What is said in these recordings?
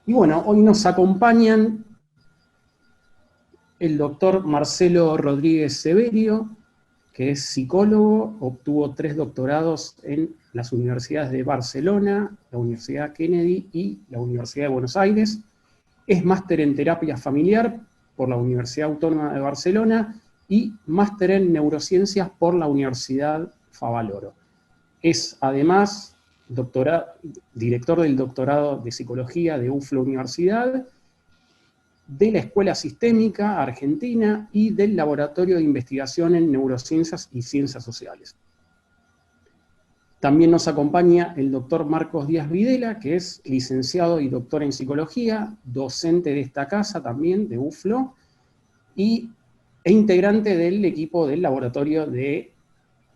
Y bueno, hoy nos acompañan el doctor Marcelo Rodríguez Severio, que es psicólogo, obtuvo 3 doctorados en las universidades de Barcelona, la Universidad Kennedy y la Universidad de Buenos Aires. Es máster en terapia familiar por la Universidad Autónoma de Barcelona y máster en neurociencias por la Universidad Favaloro. Es además director del doctorado de psicología de UFLA Universidad, de la Escuela Sistémica Argentina y del Laboratorio de Investigación en Neurociencias y Ciencias Sociales. También nos acompaña el doctor Marcos Díaz Videla, que es licenciado y doctor en psicología, docente de esta casa también, de UFLO, e integrante del equipo del Laboratorio de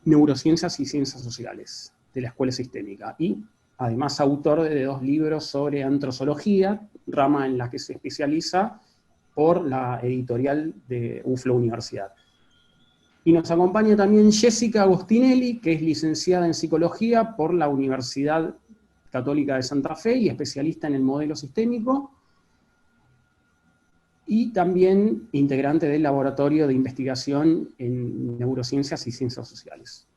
Neurociencias y Ciencias Sociales de la Escuela Sistémica, y además autor de 2 libros sobre antrozoología, rama en la que se especializa por la editorial de UFLO Universidad. Y nos acompaña también Jessica Agostinelli, que es licenciada en psicología por la Universidad Católica de Santa Fe y especialista en el modelo sistémico, y también integrante del Laboratorio de Investigación en Neurociencias y Ciencias Sociales.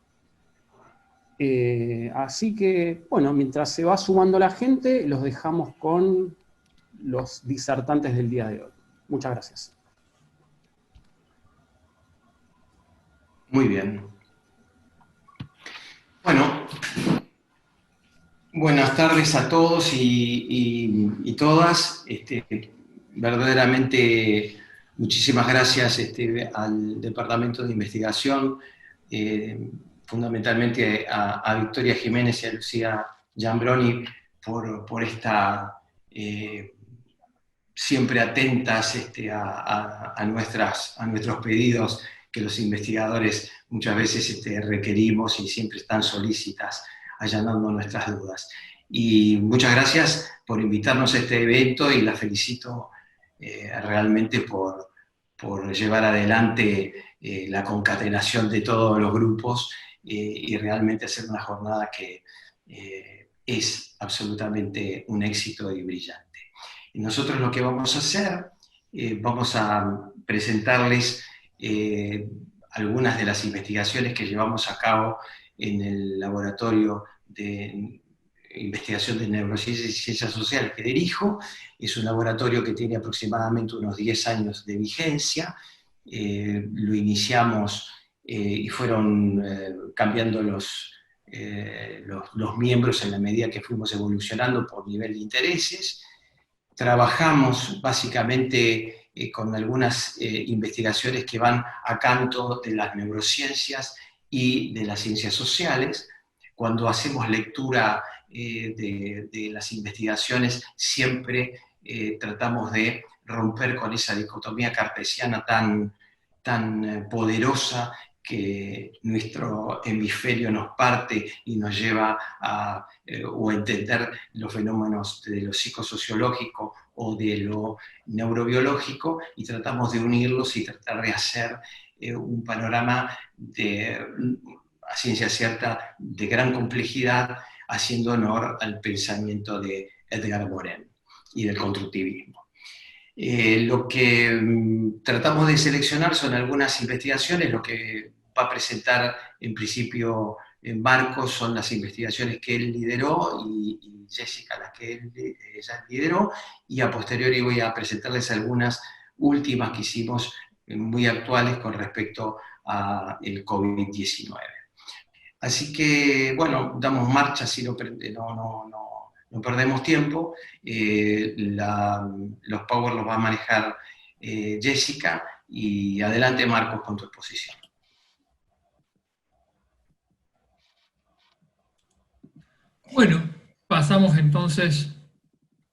Así que, bueno, mientras se va sumando la gente, los dejamos con los disertantes del día de hoy. Muchas gracias. Muy bien. Bueno, buenas tardes a todos y todas. Verdaderamente, muchísimas gracias al Departamento de Investigación, fundamentalmente a Victoria Jiménez y a Lucía Giambroni por esta siempre atentas a nuestros pedidos que los investigadores muchas veces requerimos, y siempre están solícitas allanando nuestras dudas. Y muchas gracias por invitarnos a este evento, y la felicito realmente por llevar adelante la concatenación de todos los grupos y realmente hacer una jornada que es absolutamente un éxito y brillante. Y nosotros lo que vamos a hacer, vamos a presentarles algunas de las investigaciones que llevamos a cabo en el Laboratorio de Investigación de Neurociencias y Ciencias Sociales que dirijo. Es un laboratorio que tiene aproximadamente unos 10 años de vigencia. Lo iniciamos y fueron cambiando los miembros en la medida que fuimos evolucionando por nivel de intereses. Trabajamos básicamente con algunas investigaciones que van a canto de las neurociencias y de las ciencias sociales. Cuando hacemos lectura de las investigaciones, siempre tratamos de romper con esa dicotomía cartesiana tan poderosa que nuestro hemisferio nos parte y nos lleva a entender los fenómenos de lo psicosociológico o de lo neurobiológico, y tratamos de unirlos y tratar de hacer un panorama a ciencia cierta de gran complejidad, haciendo honor al pensamiento de Edgar Morin y del constructivismo. Lo que tratamos de seleccionar son algunas investigaciones. Lo que va a presentar en principio Marcos son las investigaciones que él lideró, y Jessica las que ella lideró, y a posteriori voy a presentarles algunas últimas que hicimos muy actuales con respecto al COVID-19. Así que, bueno, damos marcha si no perdemos tiempo. Los Power los va a manejar Jessica, y adelante, Marcos, con tu exposición. Bueno, pasamos entonces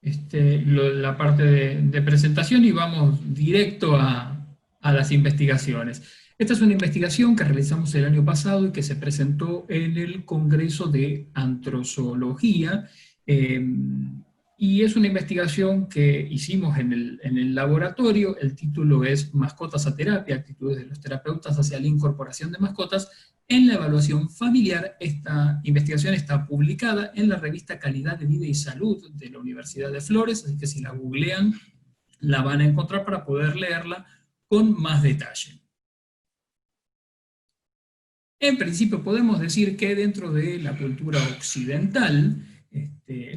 la parte de presentación y vamos directo a las investigaciones. Esta es una investigación que realizamos el año pasado y que se presentó en el Congreso de Antrozoología, y es una investigación que hicimos en el laboratorio. El título es Mascotas a terapia, actitudes de los terapeutas hacia la incorporación de mascotas en la evaluación familiar. Esta investigación está publicada en la revista Calidad de Vida y Salud de la Universidad de Flores, así que si la googlean la van a encontrar para poder leerla con más detalle. En principio podemos decir que dentro de la cultura occidental,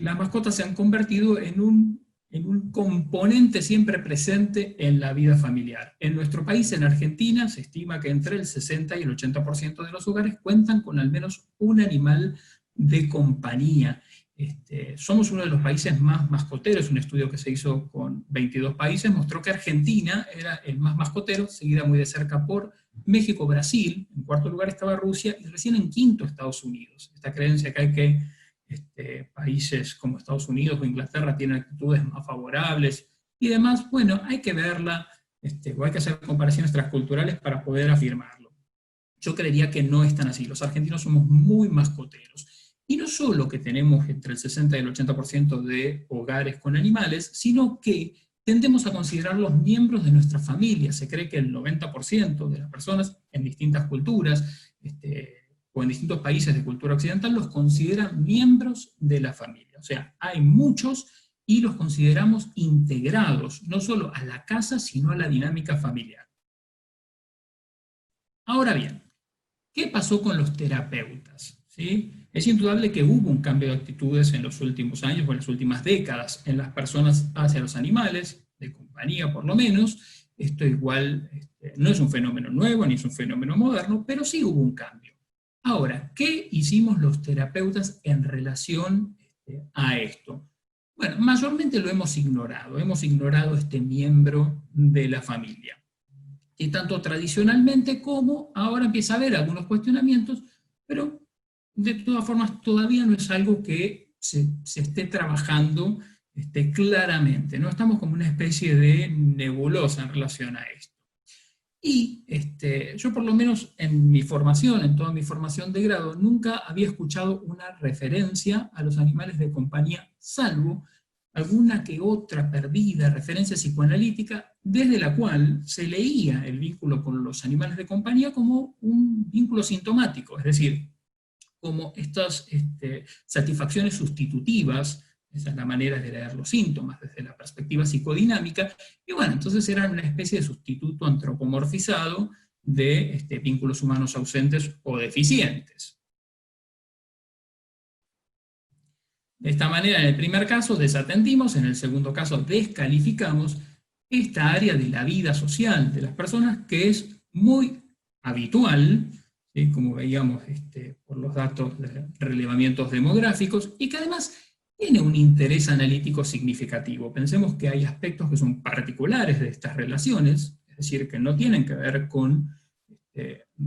las mascotas se han convertido en un componente siempre presente en la vida familiar. En nuestro país, en Argentina, se estima que entre el 60 y el 80% de los hogares cuentan con al menos un animal de compañía. Somos uno de los países más mascoteros. Un estudio que se hizo con 22 países mostró que Argentina era el más mascotero, seguida muy de cerca por México, Brasil, en cuarto lugar estaba Rusia, y recién en quinto Estados Unidos. Esta creencia que hay que países como Estados Unidos o Inglaterra tienen actitudes más favorables y demás, bueno, hay que verla, o hay que hacer comparaciones transculturales para poder afirmarlo. Yo creería que no es tan así. Los argentinos somos muy mascoteros. Y no solo que tenemos entre el 60 y el 80% de hogares con animales, sino que tendemos a considerarlos miembros de nuestra familia. Se cree que el 90% de las personas en distintas culturas, o en distintos países de cultura occidental, los consideran miembros de la familia. O sea, hay muchos y los consideramos integrados, no solo a la casa, sino a la dinámica familiar. Ahora bien, ¿qué pasó con los terapeutas? ¿Sí? Es indudable que hubo un cambio de actitudes en los últimos años, o en las últimas décadas, en las personas hacia los animales, de compañía por lo menos. Esto igual no es un fenómeno nuevo, ni es un fenómeno moderno, pero sí hubo un cambio. Ahora, ¿qué hicimos los terapeutas en relación a esto? Bueno, mayormente lo hemos ignorado este miembro de la familia. Y tanto tradicionalmente como ahora empieza a haber algunos cuestionamientos, pero de todas formas todavía no es algo que se esté trabajando claramente, ¿no? Estamos como una especie de nebulosa en relación a esto. Y yo por lo menos en mi formación, en toda mi formación de grado, nunca había escuchado una referencia a los animales de compañía, salvo alguna que otra perdida referencia psicoanalítica, desde la cual se leía el vínculo con los animales de compañía como un vínculo sintomático, es decir, como estas satisfacciones sustitutivas. Esa es la manera de leer los síntomas desde la perspectiva psicodinámica, y bueno, entonces eran una especie de sustituto antropomorfizado de vínculos humanos ausentes o deficientes. De esta manera, en el primer caso desatendimos, en el segundo caso descalificamos esta área de la vida social de las personas, que es muy habitual, ¿sí? Como veíamos por los datos de relevamientos demográficos, y que además tiene un interés analítico significativo. Pensemos que hay aspectos que son particulares de estas relaciones, es decir, que no tienen que ver con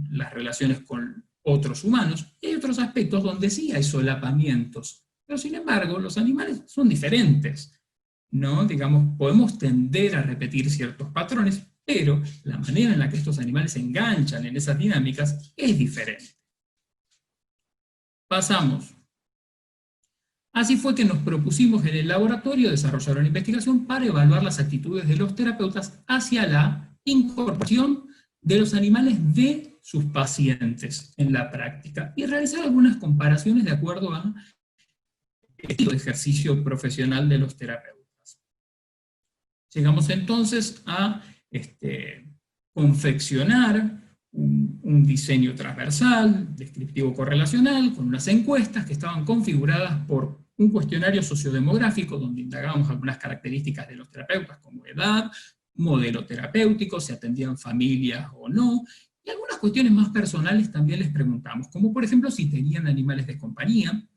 las relaciones con otros humanos, y hay otros aspectos donde sí hay solapamientos. Pero sin embargo, los animales son diferentes, ¿no? Digamos, podemos tender a repetir ciertos patrones, pero la manera en la que estos animales se enganchan en esas dinámicas es diferente. Pasamos. Así fue que nos propusimos en el laboratorio desarrollar una investigación para evaluar las actitudes de los terapeutas hacia la incorporación de los animales de sus pacientes en la práctica, y realizar algunas comparaciones de acuerdo a el estilo de ejercicio profesional de los terapeutas. Llegamos entonces a confeccionar un diseño transversal, descriptivo correlacional, con unas encuestas que estaban configuradas por un cuestionario sociodemográfico donde indagábamos algunas características de los terapeutas, como edad, modelo terapéutico, si atendían familias o no, y algunas cuestiones más personales también les preguntamos, como por ejemplo si tenían animales de compañía,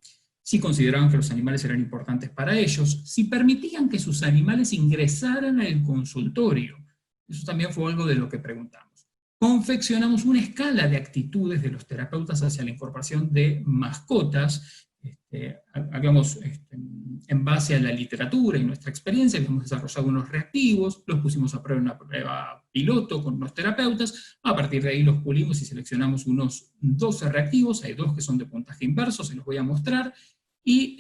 si consideraban que los animales eran importantes para ellos, si permitían que sus animales ingresaran al consultorio. Eso también fue algo de lo que preguntamos. Confeccionamos una escala de actitudes de los terapeutas hacia la incorporación de mascotas. Habíamos, en base a la literatura y nuestra experiencia, habíamos desarrollado unos reactivos, los pusimos a prueba en una prueba piloto con unos terapeutas, a partir de ahí los pulimos y seleccionamos unos 12 reactivos, hay 2 que son de puntaje inverso, se los voy a mostrar, y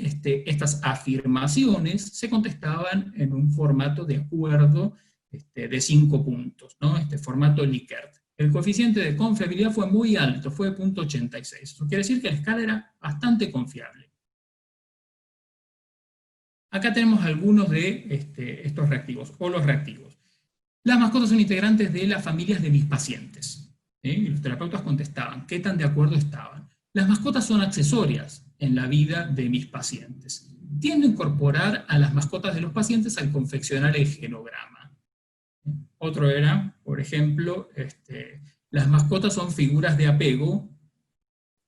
estas afirmaciones se contestaban en un formato de acuerdo de 5 puntos, ¿no? Formato Likert. El coeficiente de confiabilidad fue muy alto, fue de 0.86. Eso quiere decir que la escala era bastante confiable. Acá tenemos algunos de estos reactivos, o los reactivos. Las mascotas son integrantes de las familias de mis pacientes. Y los terapeutas contestaban, ¿qué tan de acuerdo estaban? Las mascotas son accesorias en la vida de mis pacientes. Tiendo a incorporar a las mascotas de los pacientes al confeccionar el genograma. Otro era, por ejemplo, las mascotas son figuras de apego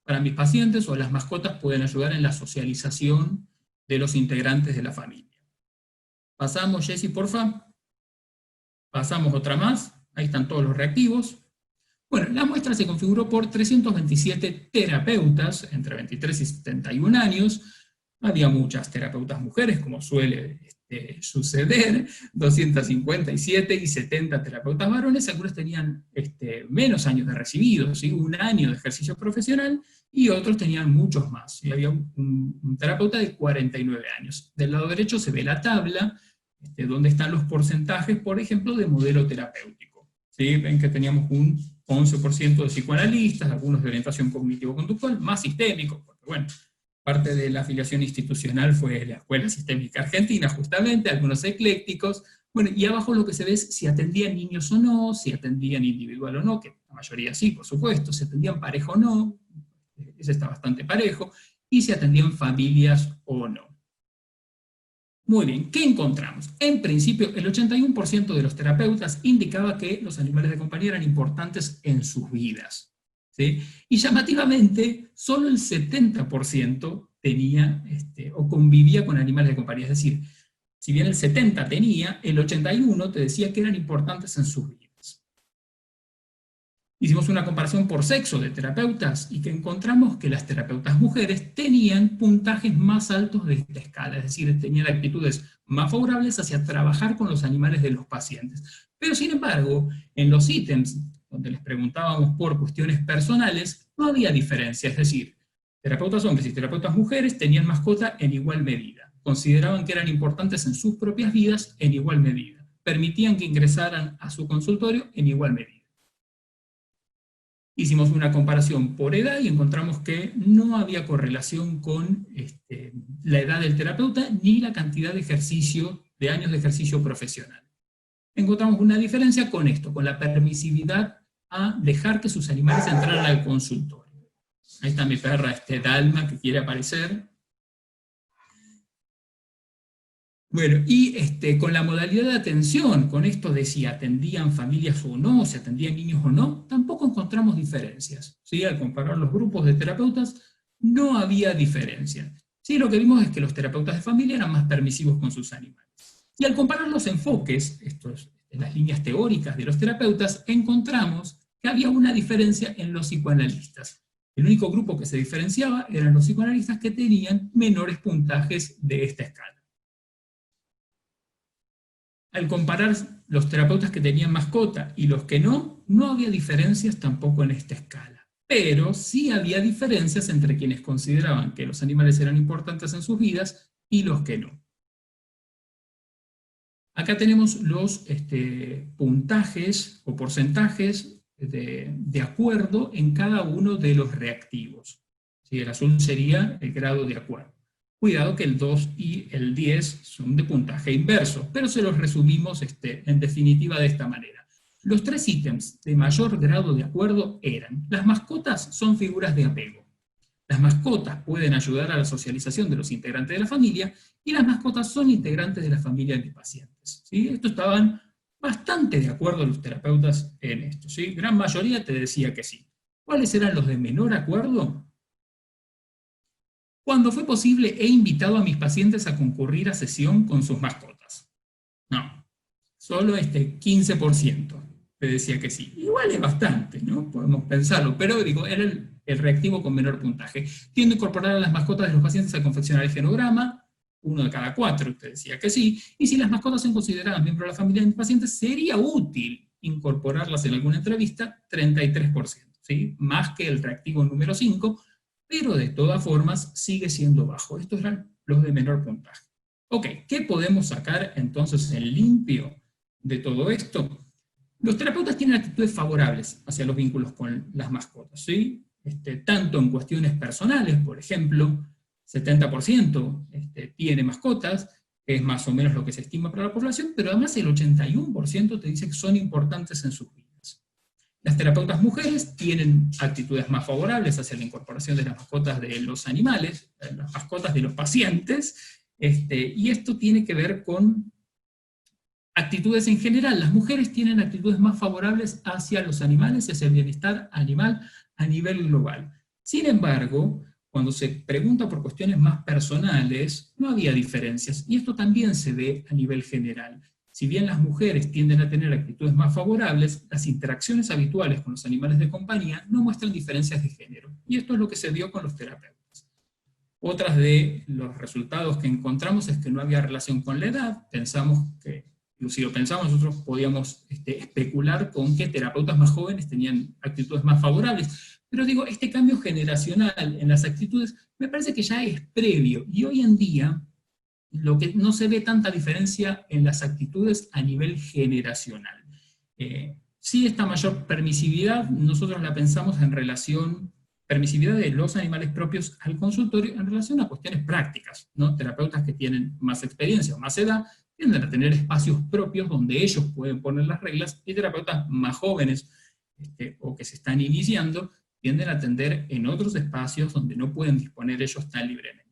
para mis pacientes, o las mascotas pueden ayudar en la socialización de los integrantes de la familia. Pasamos, Jessy, porfa. Pasamos otra más. Ahí están todos los reactivos. Bueno, la muestra se configuró por 327 terapeutas entre 23 y 71 años. Había muchas terapeutas mujeres, como suele suceder, 257 y 70 terapeutas varones. Algunos tenían menos años de recibidos, ¿sí? 1 año de ejercicio profesional, y otros tenían muchos más. Y había un terapeuta de 49 años. Del lado derecho se ve la tabla, donde están los porcentajes, por ejemplo, de modelo terapéutico. ¿Sí? Ven que teníamos un 11% de psicoanalistas, algunos de orientación cognitivo-conductual, más sistémicos, porque bueno, parte de la afiliación institucional fue la Escuela Sistémica Argentina, justamente, algunos eclécticos. Bueno, y abajo lo que se ve es si atendían niños o no, si atendían individual o no, que la mayoría sí, por supuesto, si atendían pareja o no, ese está bastante parejo, y si atendían familias o no. Muy bien, ¿qué encontramos? En principio, el 81% de los terapeutas indicaba que los animales de compañía eran importantes en sus vidas, ¿sí? Y llamativamente, solo el 70% tenía o convivía con animales de compañía. Es decir, si bien el 70% tenía, el 81% te decía que eran importantes en sus vidas. Hicimos una comparación por sexo de terapeutas y que encontramos que las terapeutas mujeres tenían puntajes más altos de esta escala, es decir, tenían actitudes más favorables hacia trabajar con los animales de los pacientes. Pero sin embargo, en los ítems donde les preguntábamos por cuestiones personales, no había diferencia, es decir, terapeutas hombres y terapeutas mujeres tenían mascota en igual medida, consideraban que eran importantes en sus propias vidas en igual medida, permitían que ingresaran a su consultorio en igual medida. Hicimos una comparación por edad y encontramos que no había correlación con la edad del terapeuta ni la cantidad de años de ejercicio profesional. Encontramos una diferencia con esto, con la permisividad a dejar que sus animales entraran al consultorio. Ahí está mi perra Dalma, que quiere aparecer. Bueno, y con la modalidad de atención, con esto de si atendían familias o no, si atendían niños o no, tampoco encontramos diferencias, ¿sí? Al comparar los grupos de terapeutas, no había diferencia. Sí, lo que vimos es que los terapeutas de familia eran más permisivos con sus animales. Y al comparar los enfoques, las líneas teóricas de los terapeutas, encontramos que había una diferencia en los psicoanalistas. El único grupo que se diferenciaba eran los psicoanalistas que tenían menores puntajes de esta escala. Al comparar los terapeutas que tenían mascota y los que no, no había diferencias tampoco en esta escala. Pero sí había diferencias entre quienes consideraban que los animales eran importantes en sus vidas y los que no. Acá tenemos los puntajes o porcentajes de acuerdo en cada uno de los reactivos. ¿Sí? El azul sería el grado de acuerdo. Cuidado que el 2 y el 10 son de puntaje inverso, pero se los resumimos en definitiva de esta manera. Los 3 ítems de mayor grado de acuerdo eran: las mascotas son figuras de apego, las mascotas pueden ayudar a la socialización de los integrantes de la familia, y las mascotas son integrantes de la familia de pacientes. ¿Sí? Esto estaban bastante de acuerdo los terapeutas en esto. ¿Sí? Gran mayoría te decía que sí. ¿Cuáles eran los de menor acuerdo? Cuando fue posible, he invitado a mis pacientes a concurrir a sesión con sus mascotas. No, solo 15% te decía que sí. Igual es bastante, ¿no? Podemos pensarlo, pero digo, era el reactivo con menor puntaje. Tiendo a incorporar a las mascotas de los pacientes a confeccionar el genograma, 1 de cada 4 te decía que sí, y si las mascotas son consideradas miembros de la familia de mis pacientes, sería útil incorporarlas en alguna entrevista, 33%, ¿sí? Más que el reactivo número 5, pero de todas formas sigue siendo bajo. Estos eran los de menor puntaje. Ok, ¿qué podemos sacar entonces en limpio de todo esto? Los terapeutas tienen actitudes favorables hacia los vínculos con las mascotas, ¿sí? Tanto en cuestiones personales, por ejemplo, 70% tiene mascotas, que es más o menos lo que se estima para la población, pero además el 81% te dice que son importantes en sus vidas. Las terapeutas mujeres tienen actitudes más favorables hacia la incorporación de las mascotas de los animales, las mascotas de los pacientes, y esto tiene que ver con actitudes en general. Las mujeres tienen actitudes más favorables hacia los animales y hacia el bienestar animal a nivel global. Sin embargo, cuando se pregunta por cuestiones más personales, no había diferencias, y esto también se ve a nivel general. Si bien las mujeres tienden a tener actitudes más favorables, las interacciones habituales con los animales de compañía no muestran diferencias de género, y esto es lo que se vio con los terapeutas. Otras de los resultados que encontramos es que no había relación con la edad. Si lo pensamos, nosotros podíamos especular con que terapeutas más jóvenes tenían actitudes más favorables. Pero digo, este cambio generacional en las actitudes me parece que ya es previo, y hoy en día lo que no se ve tanta diferencia en las actitudes a nivel generacional. Sí, esta mayor permisividad, nosotros la pensamos en relación, permisividad de los animales propios al consultorio en relación a cuestiones prácticas, ¿no? Terapeutas que tienen más experiencia o más edad tienden a tener espacios propios donde ellos pueden poner las reglas, y terapeutas más jóvenes o que se están iniciando tienden a atender en otros espacios donde no pueden disponer ellos tan libremente.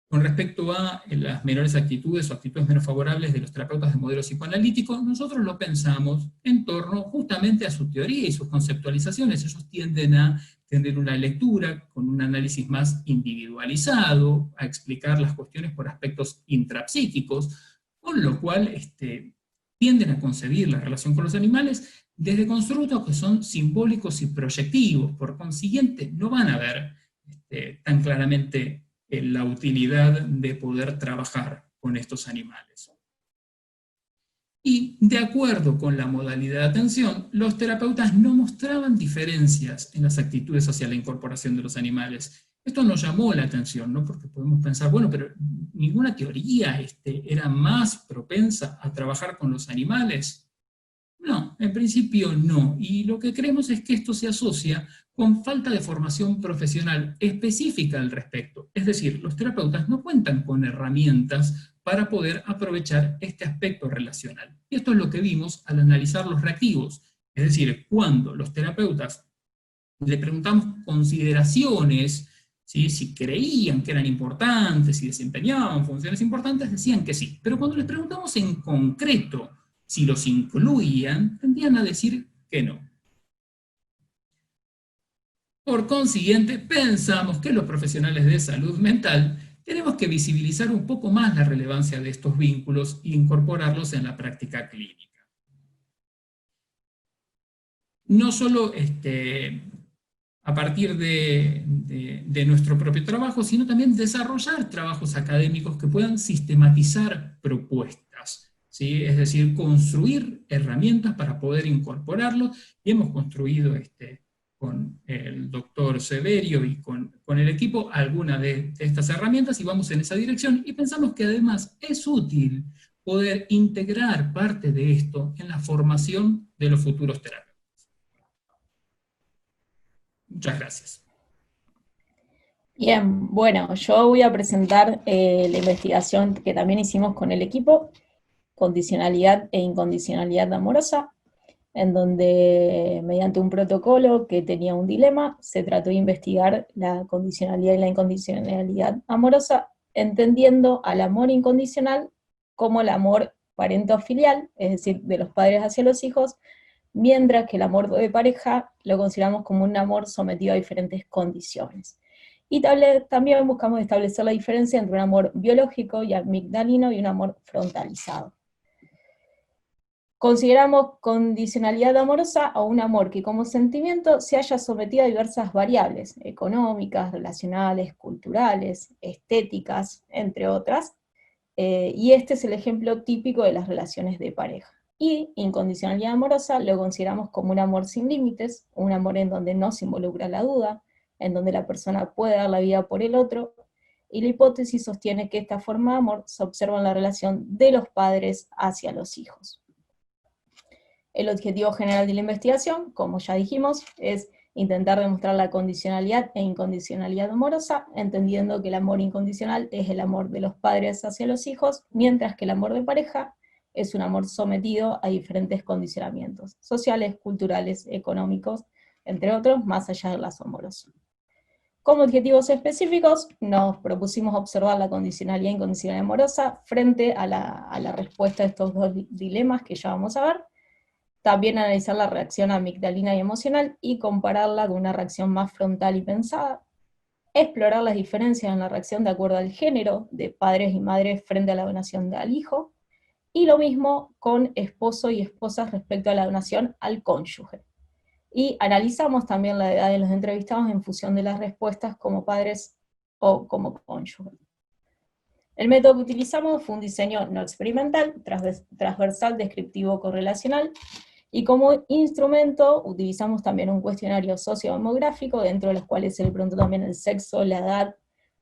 Con respecto a las menores actitudes o actitudes menos favorables de los terapeutas de modelo psicoanalítico, nosotros lo pensamos en torno justamente a su teoría y sus conceptualizaciones. Ellos tienden a tener una lectura con un análisis más individualizado, a explicar las cuestiones por aspectos intrapsíquicos, con lo cual tienden a concebir la relación con los animales desde constructos que son simbólicos y proyectivos. Por consiguiente, no van a ver tan claramente la utilidad de poder trabajar con estos animales. Y de acuerdo con la modalidad de atención, los terapeutas no mostraban diferencias en las actitudes hacia la incorporación de los animales. Esto nos llamó la atención, ¿no? Porque podemos pensar, bueno, pero ninguna teoría era más propensa a trabajar con los animales. No, en principio no. Y lo que creemos es que esto se asocia con falta de formación profesional específica al respecto. Es decir, los terapeutas no cuentan con herramientas para poder aprovechar este aspecto relacional. Y esto es lo que vimos al analizar los reactivos. Es decir, cuando los terapeutas le preguntamos consideraciones, ¿sí? Si creían que eran importantes, si desempeñaban funciones importantes, decían que sí. Pero cuando les preguntamos en concreto si los incluían, tendían a decir que no. Por consiguiente, pensamos que los profesionales de salud mental tenemos que visibilizar un poco más la relevancia de estos vínculos e incorporarlos en la práctica clínica. No solo a partir de nuestro propio trabajo, sino también desarrollar trabajos académicos que puedan sistematizar propuestas, ¿sí? Es decir, construir herramientas para poder incorporarlo, y hemos construido con el doctor Severio y con el equipo algunas de estas herramientas, y vamos en esa dirección, y pensamos que además es útil poder integrar parte de esto en la formación de los futuros terapeutas. Muchas gracias. Bien, bueno, yo voy a presentar la investigación que también hicimos con el equipo, condicionalidad e incondicionalidad amorosa, en donde mediante un protocolo que tenía un dilema, se trató de investigar la condicionalidad y la incondicionalidad amorosa, entendiendo al amor incondicional como el amor parento-filial, es decir, de los padres hacia los hijos, mientras que el amor de pareja lo consideramos como un amor sometido a diferentes condiciones. Y también buscamos establecer la diferencia entre un amor biológico y amigdalino y un amor frontalizado. Consideramos condicionalidad amorosa a un amor que como sentimiento se haya sometido a diversas variables, económicas, relacionales, culturales, estéticas, entre otras, y este es el ejemplo típico de las relaciones de pareja. Y incondicionalidad amorosa lo consideramos como un amor sin límites, un amor en donde no se involucra la duda, en donde la persona puede dar la vida por el otro, y la hipótesis sostiene que esta forma de amor se observa en la relación de los padres hacia los hijos. El objetivo general de la investigación, como ya dijimos, es intentar demostrar la condicionalidad e incondicionalidad amorosa, entendiendo que el amor incondicional es el amor de los padres hacia los hijos, mientras que el amor de pareja es un amor sometido a diferentes condicionamientos sociales, culturales, económicos, entre otros, más allá del lazo amoroso. Como objetivos específicos, nos propusimos observar la condicionalidad e incondicionalidad amorosa frente a la respuesta a estos dos dilemas que ya vamos a ver. También analizar la reacción amigdalina y emocional y compararla con una reacción más frontal y pensada. Explorar las diferencias en la reacción de acuerdo al género de padres y madres frente a la donación al hijo. Y lo mismo con esposo y esposas respecto a la donación al cónyuge. Y analizamos también la edad de los entrevistados en función de las respuestas como padres o como cónyuge. El método que utilizamos fue un diseño no experimental, transversal, descriptivo, correlacional, y como instrumento utilizamos también un cuestionario sociodemográfico, dentro de los cuales se le preguntó también el sexo, la edad,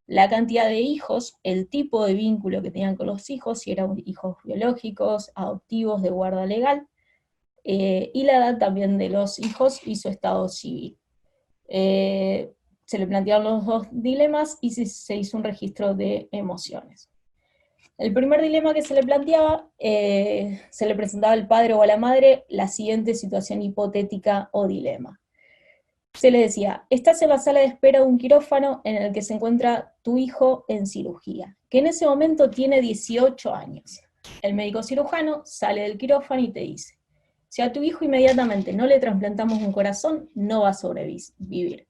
la cantidad de hijos, el tipo de vínculo que tenían con los hijos, si eran hijos biológicos, adoptivos, de guarda legal, y la edad también de los hijos y su estado civil. Se le plantearon los dos dilemas y se hizo un registro de emociones. El primer dilema que se le planteaba, se le presentaba al padre o a la madre la siguiente situación hipotética o dilema. Se le decía, estás en la sala de espera de un quirófano en el que se encuentra tu hijo en cirugía, que en ese momento tiene 18 años. El médico cirujano sale del quirófano y te dice, si a tu hijo inmediatamente no le trasplantamos un corazón, no va a sobrevivir.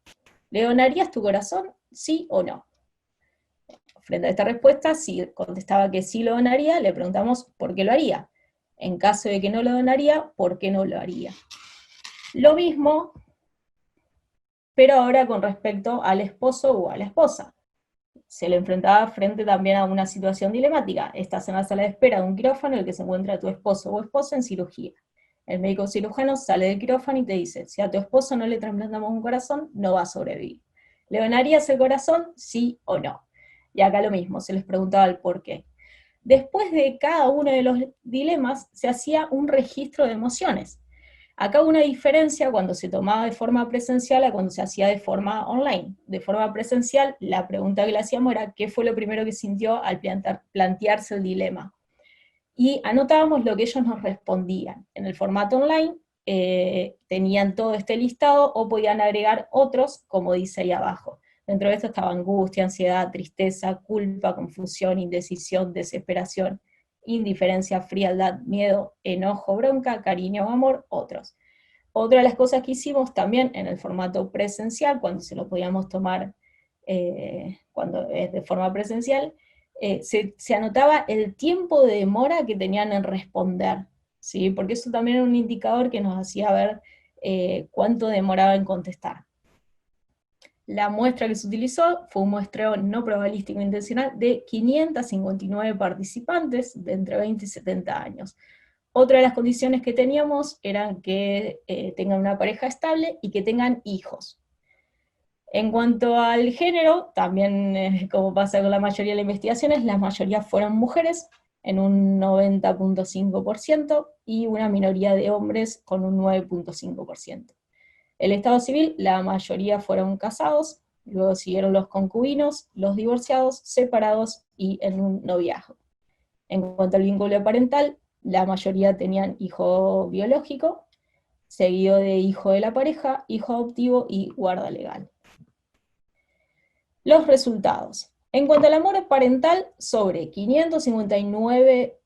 ¿Le donarías tu corazón, sí o no? Frente a esta respuesta, si contestaba que sí lo donaría, le preguntamos por qué lo haría. En caso de que no lo donaría, ¿por qué no lo haría? Lo mismo, pero ahora con respecto al esposo o a la esposa. Se le enfrentaba frente también a una situación dilemática. Estás en la sala de espera de un quirófano en el que se encuentra tu esposo o esposa en cirugía. El médico cirujano sale del quirófano y te dice, si a tu esposo no le trasplantamos un corazón, no va a sobrevivir. ¿Le donarías el corazón, sí o no? Y acá lo mismo, se les preguntaba el por qué. Después de cada uno de los dilemas, se hacía un registro de emociones. Acá hubo una diferencia cuando se tomaba de forma presencial a cuando se hacía de forma online. De forma presencial, la pregunta que le hacíamos era ¿qué fue lo primero que sintió al plantearse el dilema? Y anotábamos lo que ellos nos respondían. En el formato online tenían todo este listado o podían agregar otros, como dice ahí abajo. Dentro de esto estaba angustia, ansiedad, tristeza, culpa, confusión, indecisión, desesperación, indiferencia, frialdad, miedo, enojo, bronca, cariño o amor, otros. Otra de las cosas que hicimos también en el formato presencial, cuando se lo podíamos tomar cuando es de forma presencial, se anotaba el tiempo de demora que tenían en responder, ¿sí? Porque eso también era un indicador que nos hacía ver cuánto demoraba en contestar. La muestra que se utilizó fue un muestreo no probabilístico intencional de 559 participantes de entre 20 y 70 años. Otra de las condiciones que teníamos eran que tengan una pareja estable y que tengan hijos. En cuanto al género, también como pasa con la mayoría de las investigaciones, la mayoría fueron mujeres, en un 90.5%, y una minoría de hombres con un 9.5%. El estado civil, la mayoría fueron casados, luego siguieron los concubinos, los divorciados, separados y en un noviazgo. En cuanto al vínculo parental, la mayoría tenían hijo biológico, seguido de hijo de la pareja, hijo adoptivo y guarda legal. Los resultados. En cuanto al amor parental, sobre 559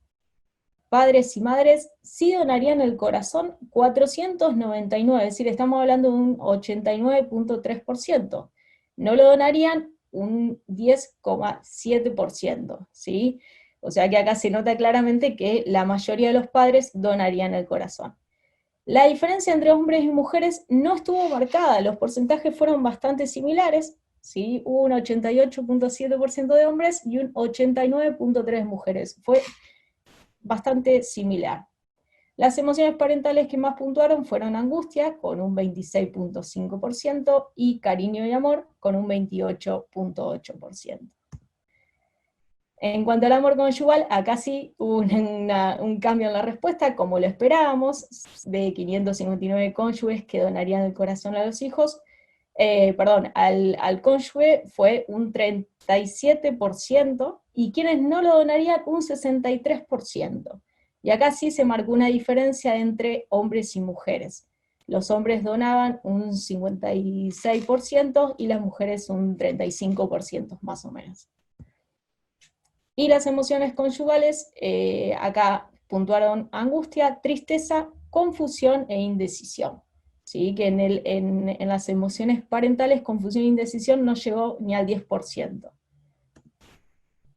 padres y madres sí donarían el corazón 499, es decir, estamos hablando de un 89.3%. No lo donarían un 10.7%, ¿sí? O sea que acá se nota claramente que la mayoría de los padres donarían el corazón. La diferencia entre hombres y mujeres no estuvo marcada, los porcentajes fueron bastante similares, ¿sí? Hubo un 88.7% de hombres y un 89.3% de mujeres. Fue bastante similar. Las emociones parentales que más puntuaron fueron angustia, con un 26.5%, y cariño y amor, con un 28.8%. En cuanto al amor conyugal, acá sí hubo un cambio en la respuesta, como lo esperábamos, de 559 cónyuges que donarían el corazón a los hijos, al cónyuge fue un 37%, y quienes no lo donarían un 63%. Y acá sí se marcó una diferencia entre hombres y mujeres. Los hombres donaban un 56% y las mujeres un 35%, más o menos. Y las emociones conyugales, acá puntuaron angustia, tristeza, confusión e indecisión. ¿Sí? Que en las emociones parentales, confusión e indecisión no llegó ni al 10%.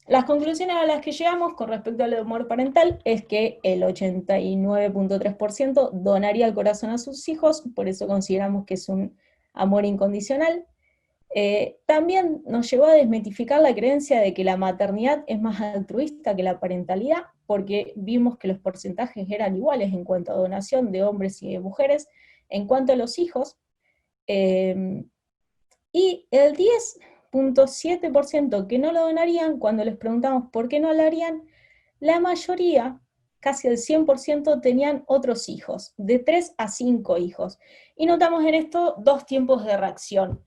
Las conclusiones a las que llegamos con respecto al amor parental es que el 89.3% donaría el corazón a sus hijos, por eso consideramos que es un amor incondicional. También nos llevó a desmitificar la creencia de que la maternidad es más altruista que la parentalidad, porque vimos que los porcentajes eran iguales en cuanto a donación de hombres y de mujeres. En cuanto a los hijos, y el 10.7% que no lo donarían, cuando les preguntamos por qué no lo harían, la mayoría, casi el 100%, tenían otros hijos, de 3 a 5 hijos. Y notamos en esto dos tiempos de reacción.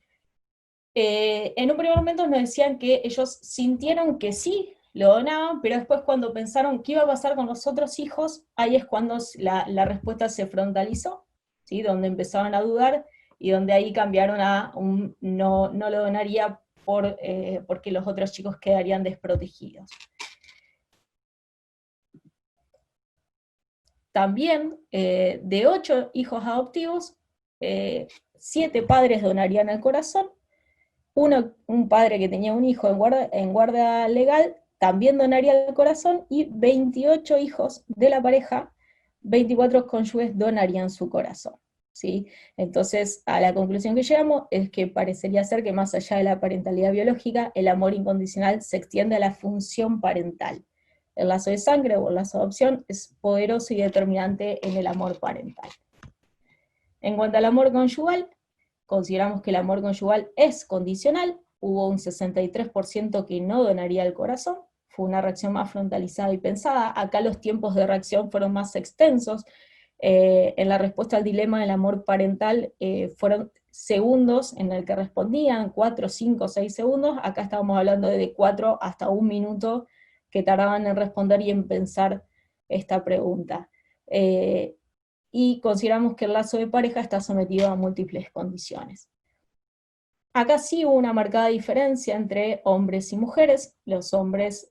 En un primer momento nos decían que ellos sintieron que sí lo donaban, pero después cuando pensaron qué iba a pasar con los otros hijos, ahí es cuando la respuesta se frontalizó, ¿sí? Donde empezaban a dudar y donde ahí cambiaron a un no lo donaría porque los otros chicos quedarían desprotegidos. También, de 8 hijos adoptivos, 7 padres donarían el corazón. Un padre que tenía un hijo en guardia legal también donaría el corazón, y 28 hijos de la pareja, 24 cónyuges donarían su corazón, ¿sí? Entonces, a la conclusión que llegamos es que parecería ser que más allá de la parentalidad biológica, el amor incondicional se extiende a la función parental. El lazo de sangre o el lazo de adopción es poderoso y determinante en el amor parental. En cuanto al amor conyugal, consideramos que el amor conyugal es condicional. Hubo un 63% que no donaría el corazón, fue una reacción más frontalizada y pensada. Acá los tiempos de reacción fueron más extensos. En la respuesta al dilema del amor parental fueron segundos en el que respondían, 4, 5, 6 segundos. Acá estábamos hablando de 4 hasta 1 minuto que tardaban en responder y en pensar esta pregunta. Y consideramos que el lazo de pareja está sometido a múltiples condiciones. Acá sí hubo una marcada diferencia entre hombres y mujeres. Los hombres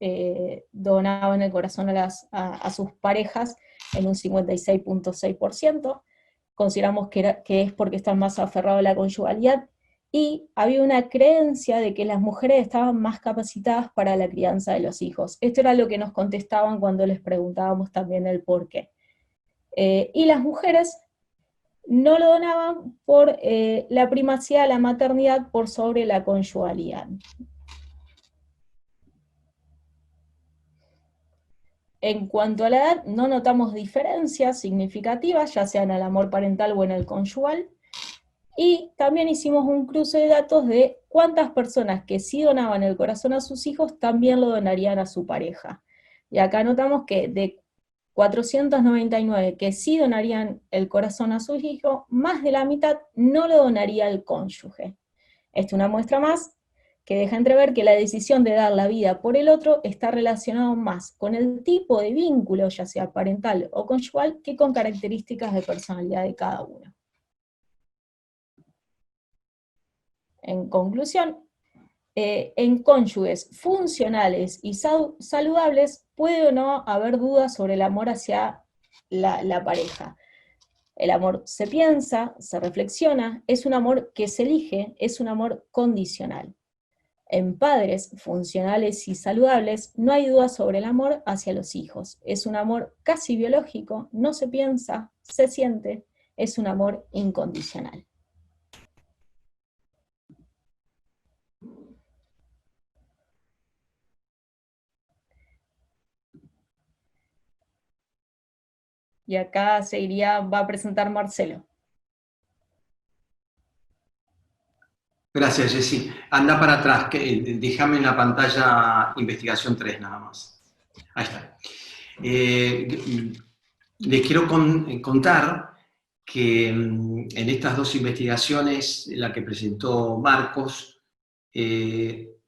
donaban el corazón a sus parejas en un 56.6%. Consideramos que es porque están más aferrados a la conyugalidad, y había una creencia de que las mujeres estaban más capacitadas para la crianza de los hijos. Esto era lo que nos contestaban cuando les preguntábamos también el por qué. Y las mujeres no lo donaban por la primacía de la maternidad por sobre la conyugalidad. En cuanto a la edad, no notamos diferencias significativas, ya sea en el amor parental o en el conyugal, y también hicimos un cruce de datos de cuántas personas que sí donaban el corazón a sus hijos también lo donarían a su pareja. Y acá notamos que de 499 que sí donarían el corazón a sus hijos, más de la mitad no lo donaría al cónyuge. Esto es una muestra más que deja entrever que la decisión de dar la vida por el otro está relacionado más con el tipo de vínculo, ya sea parental o conyugal, que con características de personalidad de cada uno. En conclusión, en cónyuges funcionales y saludables puede o no haber dudas sobre el amor hacia la pareja. El amor se piensa, se reflexiona, es un amor que se elige, es un amor condicional. En padres funcionales y saludables no hay duda sobre el amor hacia los hijos. Es un amor casi biológico, no se piensa, se siente, es un amor incondicional. Y acá va a presentar Marcelo. Gracias, Jessy. Anda para atrás, déjame en la pantalla investigación 3 nada más. Ahí está. Les quiero contar que en estas dos investigaciones, la que presentó Marcos,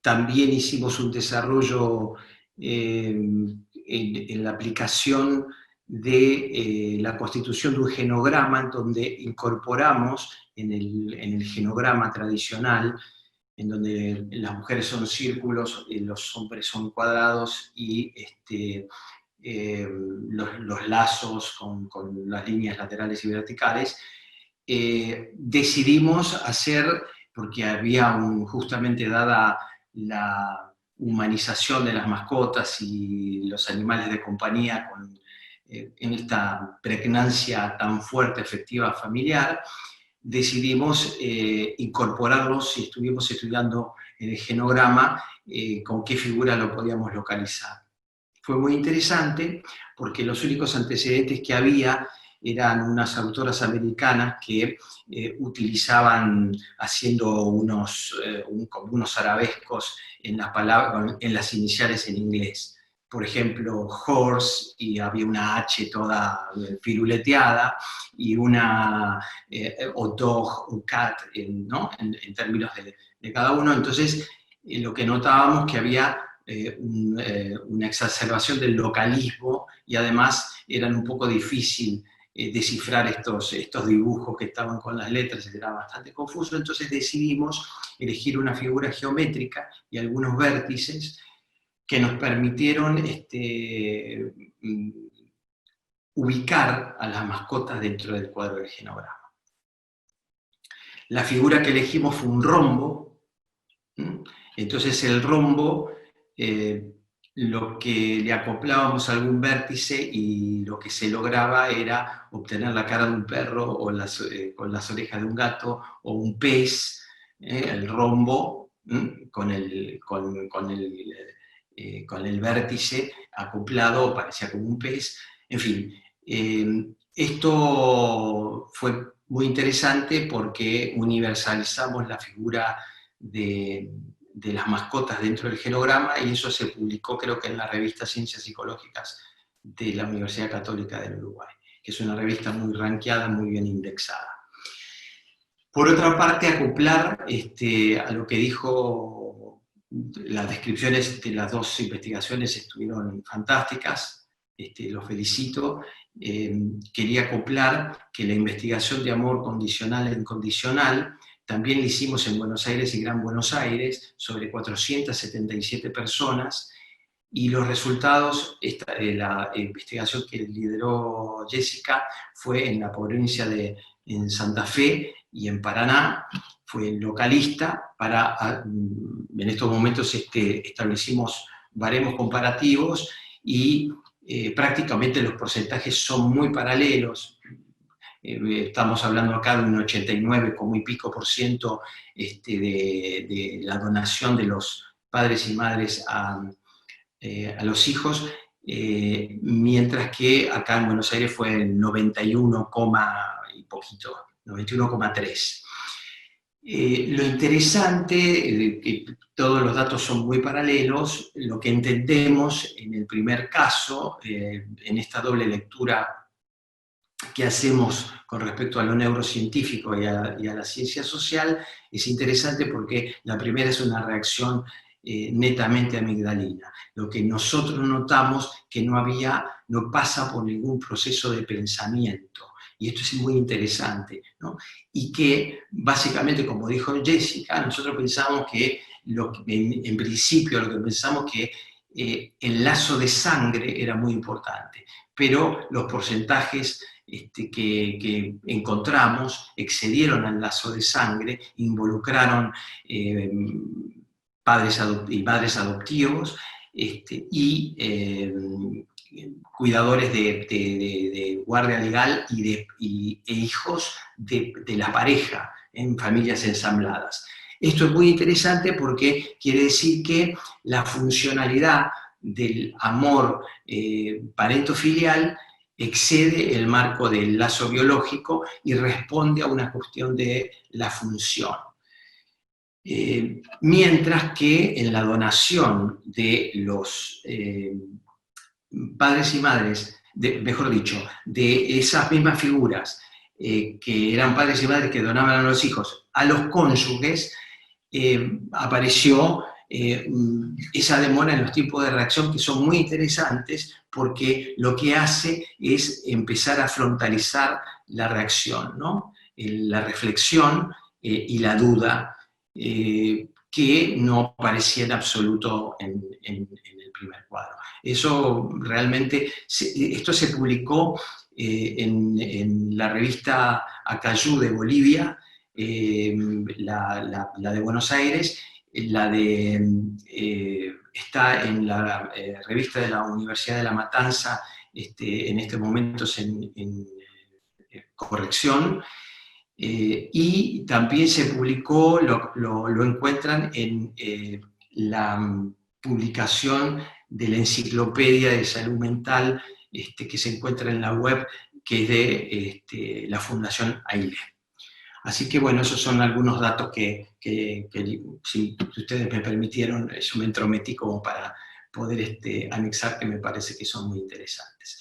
también hicimos un desarrollo en la aplicación de la constitución de un genograma, en donde incorporamos en el genograma tradicional, en donde las mujeres son círculos, los hombres son cuadrados, y los lazos con las líneas laterales y verticales, decidimos hacer, porque había justamente dada la humanización de las mascotas y los animales de compañía en esta pregnancia tan fuerte, efectiva, familiar, decidimos incorporarlos y estuvimos estudiando en el genograma con qué figura lo podíamos localizar. Fue muy interesante porque los únicos antecedentes que había eran unas autoras americanas que utilizaban, haciendo unos arabescos en las iniciales en inglés. Por ejemplo, horse, y había una H toda firuleteada, y o dog, o cat, ¿no? en términos de cada uno. Entonces, lo que notábamos que había una exacerbación del localismo, y además eran un poco difícil descifrar estos dibujos que estaban con las letras, era bastante confuso. Entonces decidimos elegir una figura geométrica y algunos vértices que nos permitieron ubicar a las mascotas dentro del cuadro del genograma. La figura que elegimos fue un rombo. Entonces el rombo, lo que le acoplábamos a algún vértice, y lo que se lograba era obtener la cara de un perro, o con las orejas de un gato, o un pez. El rombo con el vértice acoplado parecía como un pez. En fin, esto fue muy interesante porque universalizamos la figura de las mascotas dentro del genograma, y eso se publicó, creo que en la revista Ciencias Psicológicas de la Universidad Católica del Uruguay, que es una revista muy rankeada, muy bien indexada. Por otra parte, acoplar a lo que dijo, las descripciones de las dos investigaciones estuvieron fantásticas, los felicito. Quería acoplar que la investigación de amor condicional e incondicional también la hicimos en Buenos Aires y Gran Buenos Aires, sobre 477 personas, y los resultados, la investigación que lideró Jessica, fue en la provincia en Santa Fe y en Paraná, fue localista. En estos momentos establecimos baremos comparativos, y prácticamente los porcentajes son muy paralelos. Estamos hablando acá de un 89, como y pico % de la donación de los padres y madres a los hijos, mientras que acá en Buenos Aires fue el 91, y poquito, 91,3. Lo interesante, que todos los datos son muy paralelos, lo que entendemos en el primer caso, en esta doble lectura que hacemos con respecto a lo neurocientífico y a la ciencia social, es interesante porque la primera es una reacción netamente amigdalina. Lo que nosotros notamos que no pasa por ningún proceso de pensamiento, y esto es muy interesante, ¿no? Y que básicamente, como dijo Jessica, nosotros pensamos que en principio lo que pensamos que el lazo de sangre era muy importante, pero los porcentajes que encontramos excedieron al lazo de sangre, involucraron padres y madres adoptivos, y cuidadores de guardia legal e hijos de la pareja en familias ensambladas. Esto es muy interesante porque quiere decir que la funcionalidad del amor parentofilial excede el marco del lazo biológico y responde a una cuestión de la función. Mientras que en la donación de los padres y madres, mejor dicho, de esas mismas figuras que eran padres y madres que donaban a los hijos, a los cónyuges, apareció esa demora en los tiempos de reacción, que son muy interesantes porque lo que hace es empezar a frontalizar la reacción, ¿no? La reflexión y la duda, que no aparecía en absoluto en el primer cuadro. Eso realmente, esto se publicó en la revista Acayú de Bolivia, la de Buenos Aires, está en la revista de la Universidad de La Matanza, en estos momentos en corrección, y también se publicó, lo encuentran en la publicación de la Enciclopedia de Salud Mental, que se encuentra en la web, que es de la Fundación Aile. Así que bueno, esos son algunos datos que si ustedes me permitieron, yo me entrometí como para poder anexar, que me parece que son muy interesantes.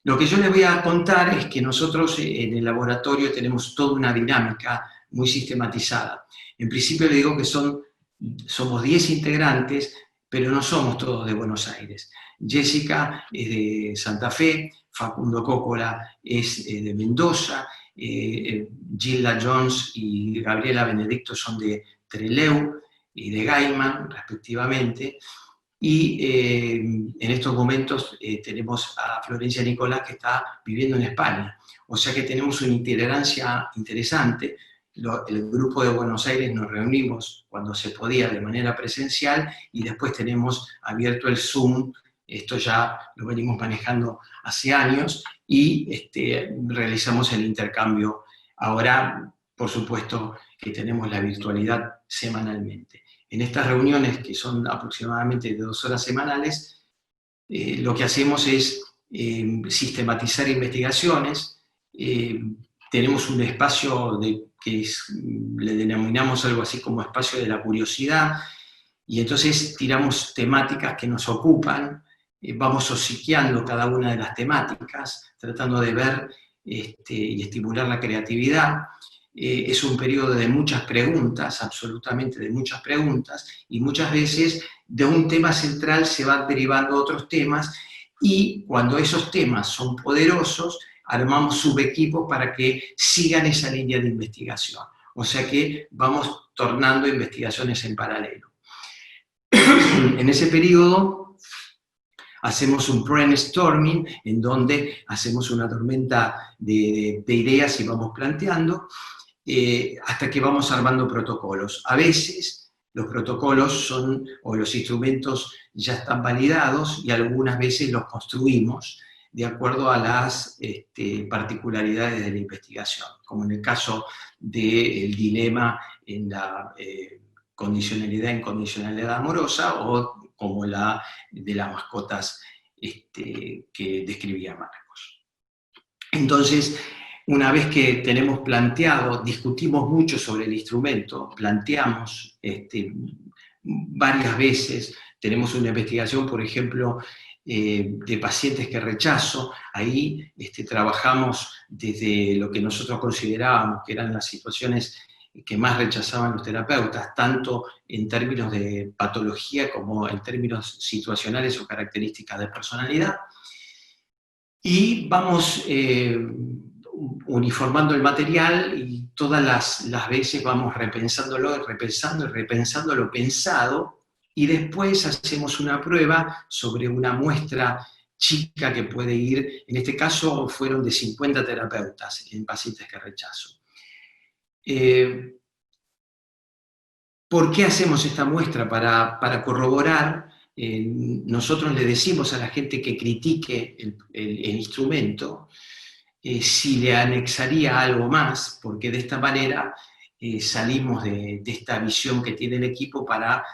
Lo que yo les voy a contar es que nosotros en el laboratorio tenemos toda una dinámica muy sistematizada. En principio le digo que somos 10 integrantes, pero no somos todos de Buenos Aires. Jessica es de Santa Fe, Facundo Cócola es de Mendoza, Gilda Jones y Gabriela Benedicto son de Trelew y de Gaiman, respectivamente. Y en estos momentos tenemos a Florencia Nicolás, que está viviendo en España. O sea que tenemos una itinerancia interesante. El grupo de Buenos Aires nos reunimos cuando se podía de manera presencial, y después tenemos abierto el Zoom. Esto ya lo venimos manejando hace años, y realizamos el intercambio. Ahora, por supuesto, que tenemos la virtualidad semanalmente. En estas reuniones, que son aproximadamente de 2 horas semanales, lo que hacemos es sistematizar investigaciones. Tenemos un espacio le denominamos algo así como espacio de la curiosidad, y entonces tiramos temáticas que nos ocupan, vamos hociqueando cada una de las temáticas, tratando de ver y estimular la creatividad. Es un periodo de muchas preguntas, absolutamente de muchas preguntas, y muchas veces de un tema central se van derivando otros temas, y cuando esos temas son poderosos, armamos subequipos para que sigan esa línea de investigación. O sea que vamos tornando investigaciones en paralelo. En ese periodo hacemos un brainstorming, en donde hacemos una tormenta de ideas y vamos planteando, hasta que vamos armando protocolos. A veces los protocolos o los instrumentos ya están validados, y algunas veces los construimos de acuerdo a las particularidades de la investigación, como en el caso del dilema en la condicionalidad e incondicionalidad amorosa, o como la de las mascotas que describía Marcos. Entonces, una vez que tenemos planteado, discutimos mucho sobre el instrumento, planteamos varias veces, tenemos una investigación, por ejemplo, de pacientes que rechazo. Ahí trabajamos desde lo que nosotros considerábamos que eran las situaciones que más rechazaban los terapeutas, tanto en términos de patología como en términos situacionales o características de personalidad. Y vamos uniformando el material, y todas las veces vamos repensándolo, repensando y repensando lo pensado, y después hacemos una prueba sobre una muestra chica que puede ir, en este caso fueron de 50 terapeutas en pacientes que rechazo. ¿Por qué hacemos esta muestra? Para corroborar. Nosotros le decimos a la gente que critique el instrumento si le anexaría algo más, porque de esta manera salimos de esta visión que tiene el equipo para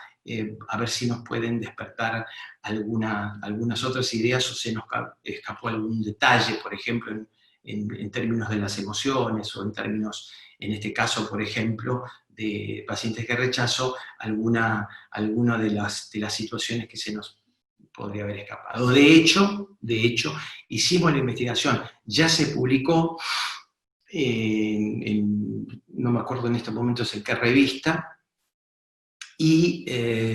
a ver si nos pueden despertar algunas otras ideas, o se nos escapó algún detalle, por ejemplo, en términos de las emociones, o en términos, en este caso, por ejemplo, de pacientes que rechazo alguna de las situaciones que se nos podría haber escapado. De hecho, hicimos la investigación, ya se publicó, no me acuerdo en estos momentos en qué revista, y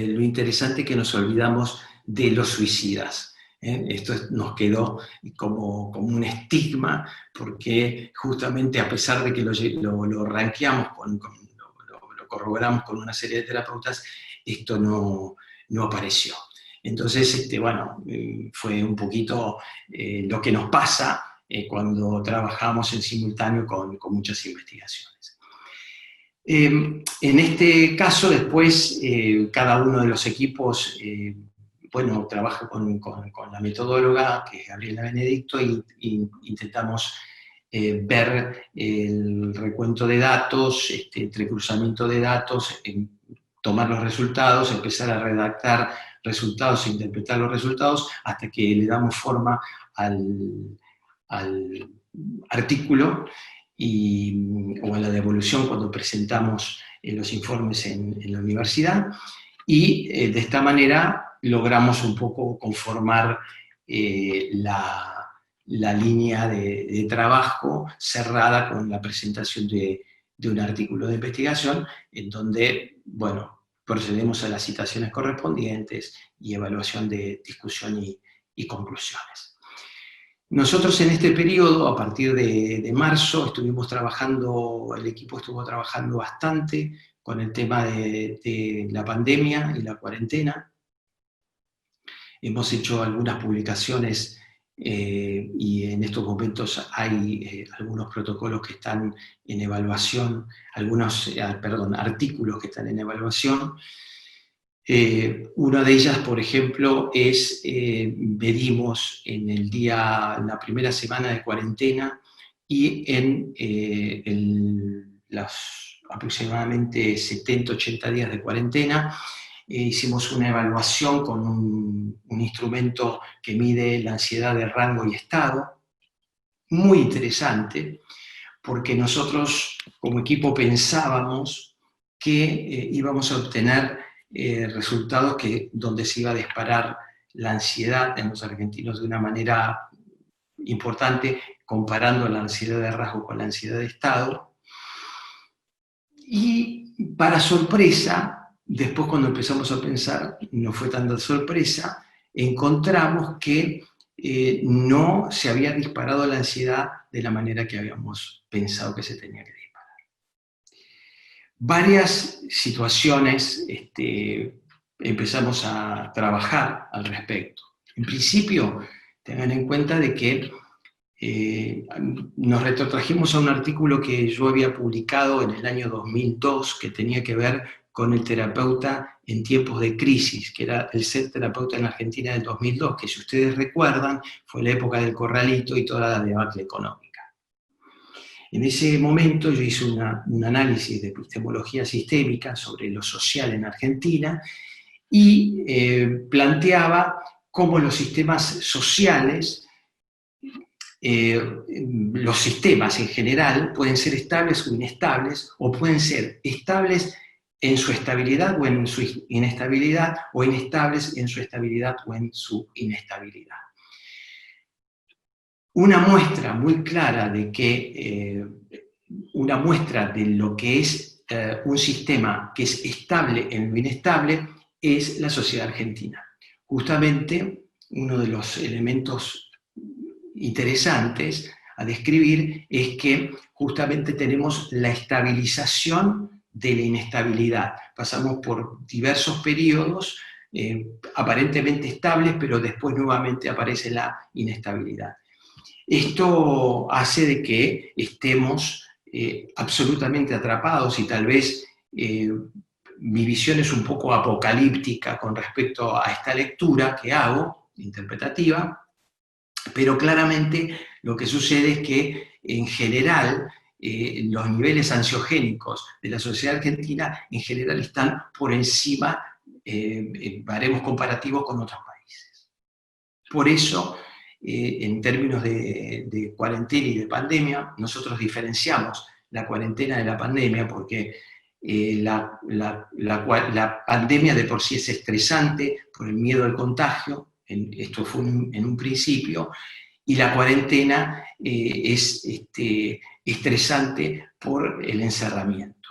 lo interesante es que nos olvidamos de los suicidas. Esto nos quedó como un estigma, porque justamente a pesar de que lo rankeamos, lo corroboramos con una serie de terapeutas, esto no apareció. Entonces, bueno, fue un poquito lo que nos pasa cuando trabajamos en simultáneo con muchas investigaciones. En este caso, después, cada uno de los equipos bueno, trabaja con la metodóloga, que es Gabriela Benedicto, y intentamos ver el recuento de datos, entrecruzamiento de datos, tomar los resultados, empezar a redactar resultados e interpretar los resultados, hasta que le damos forma al artículo o a la devolución cuando presentamos los informes en la universidad, y de esta manera logramos un poco conformar la línea de trabajo cerrada con la presentación de un artículo de investigación, en donde, bueno, procedemos a las citaciones correspondientes y evaluación de discusión y conclusiones. Nosotros en este periodo, a partir de marzo, el equipo estuvo trabajando bastante con el tema de la pandemia y la cuarentena. Hemos hecho algunas publicaciones y en estos momentos hay algunos protocolos que están en evaluación, artículos que están en evaluación. Una de ellas, por ejemplo, es, medimos en la primera semana de cuarentena y en los aproximadamente 70-80 días de cuarentena, hicimos una evaluación con un instrumento que mide la ansiedad de rango y estado, muy interesante, porque nosotros como equipo pensábamos que íbamos a obtener resultados donde se iba a disparar la ansiedad en los argentinos de una manera importante, comparando la ansiedad de rasgo con la ansiedad de estado. Y para sorpresa, después cuando empezamos a pensar, no fue tanta sorpresa, encontramos que no se había disparado la ansiedad de la manera que habíamos pensado que se tenía que disparar. Varias situaciones empezamos a trabajar al respecto. En principio, tengan en cuenta de que nos retrotrajimos a un artículo que yo había publicado en el año 2002, que tenía que ver con el terapeuta en tiempos de crisis, que era el ser terapeuta en la Argentina del 2002, que si ustedes recuerdan, fue la época del corralito y toda la debacle económica. En ese momento yo hice un análisis de epistemología sistémica sobre lo social en Argentina y planteaba cómo los sistemas sociales, los sistemas en general, pueden ser estables o inestables, o pueden ser estables en su estabilidad o en su inestabilidad, o inestables en su estabilidad o en su inestabilidad. Una muestra muy clara de una muestra de lo que es un sistema que es estable en lo inestable es la sociedad argentina. Justamente uno de los elementos interesantes a describir es que justamente tenemos la estabilización de la inestabilidad. Pasamos por diversos periodos aparentemente estables, pero después nuevamente aparece la inestabilidad. Esto hace de que estemos absolutamente atrapados, y tal vez mi visión es un poco apocalíptica con respecto a esta lectura que hago, interpretativa, pero claramente lo que sucede es que en general los niveles ansiogénicos de la sociedad argentina en general están por encima, baremos comparativos con otros países. Por eso, en términos de cuarentena y de pandemia, nosotros diferenciamos la cuarentena de la pandemia, porque la pandemia de por sí es estresante por el miedo al contagio, esto fue en un principio, y la cuarentena es estresante por el encerramiento.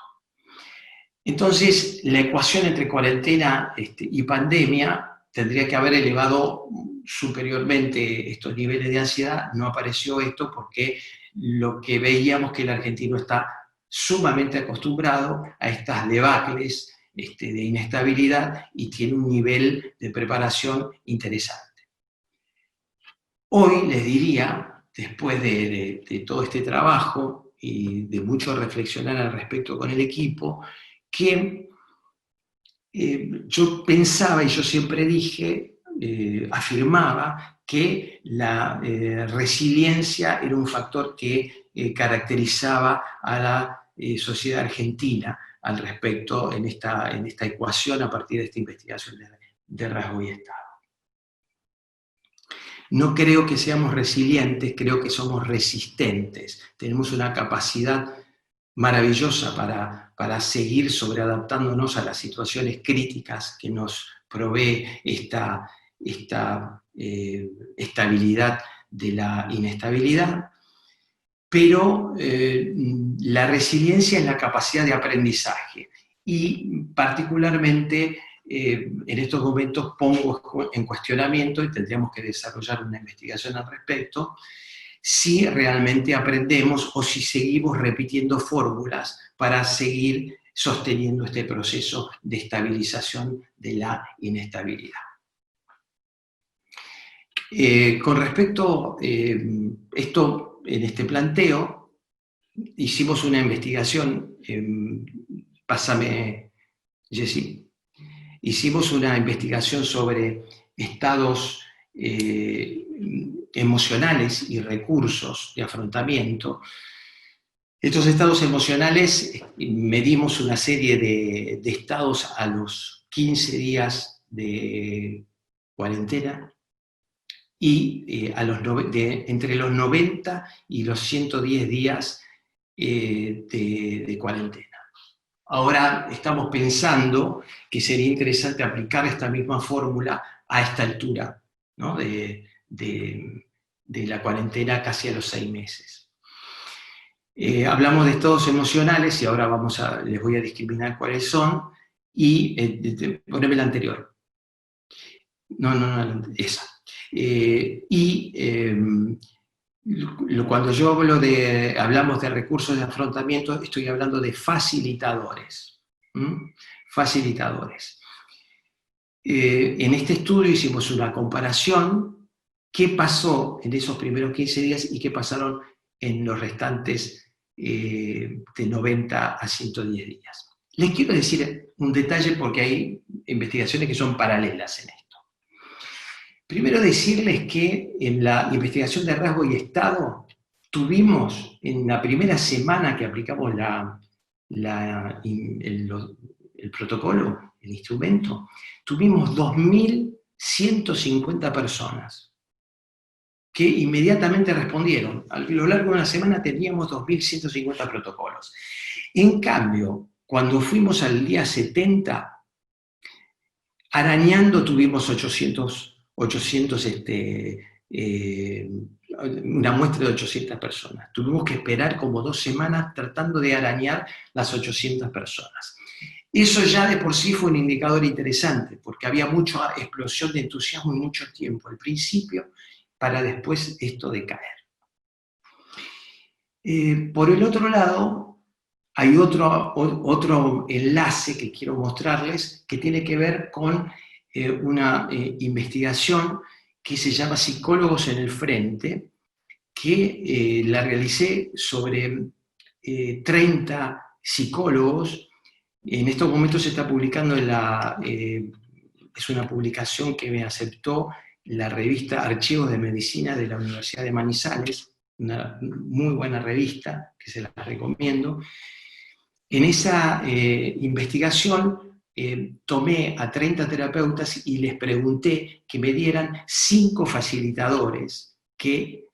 Entonces, la ecuación entre cuarentena y pandemia tendría que haber elevado superiormente estos niveles de ansiedad. No apareció esto porque lo que veíamos que el argentino está sumamente acostumbrado a estas debacles de inestabilidad y tiene un nivel de preparación interesante. Hoy les diría, después de todo este trabajo y de mucho reflexionar al respecto con el equipo, que yo pensaba y yo siempre dije, afirmaba que la resiliencia era un factor que caracterizaba a la sociedad argentina al respecto en esta ecuación a partir de esta investigación de rasgo y estado. No creo que seamos resilientes, creo que somos resistentes. Tenemos una capacidad maravillosa para seguir sobreadaptándonos a las situaciones críticas que nos provee esta estabilidad de la inestabilidad, pero la resiliencia es la capacidad de aprendizaje y particularmente en estos momentos pongo en cuestionamiento, y tendríamos que desarrollar una investigación al respecto, si realmente aprendemos o si seguimos repitiendo fórmulas para seguir sosteniendo este proceso de estabilización de la inestabilidad. Con respecto a esto, en este planteo, hicimos una investigación, pásame, Jessy, hicimos una investigación sobre estados emocionales y recursos de afrontamiento. Estos estados emocionales, medimos una serie de estados a los 15 días de cuarentena y entre los 90 y los 110 días de cuarentena. Ahora estamos pensando que sería interesante aplicar esta misma fórmula a esta altura, ¿no? de la cuarentena casi a los 6 meses. Hablamos de estados emocionales y ahora les voy a discriminar cuáles son, y poneme la anterior. No, esa. Cuando yo hablamos de recursos de afrontamiento, estoy hablando de facilitadores. Facilitadores. En este estudio hicimos una comparación, qué pasó en esos primeros 15 días y qué pasaron en los restantes de 90 a 110 días. Les quiero decir un detalle porque hay investigaciones que son paralelas en esto. Primero decirles que en la investigación de rasgo y estado tuvimos en la primera semana que aplicamos el protocolo, el instrumento, tuvimos 2.150 personas que inmediatamente respondieron. A lo largo de una semana teníamos 2.150 protocolos. En cambio, cuando fuimos al día 70, arañando tuvimos una muestra de 800 personas. Tuvimos que esperar como 2 semanas tratando de arañar las 800 personas. Eso ya de por sí fue un indicador interesante, porque había mucha explosión de entusiasmo y mucho tiempo al principio, para después esto decaer. Por el otro lado, hay otro enlace que quiero mostrarles, que tiene que ver con una investigación que se llama Psicólogos en el Frente, que la realicé sobre 30 psicólogos. En estos momentos se está publicando es una publicación que me aceptó la revista Archivos de Medicina de la Universidad de Manizales, una muy buena revista que se la recomiendo. En esa investigación tomé a 30 terapeutas y les pregunté que me dieran 5 facilitadores, que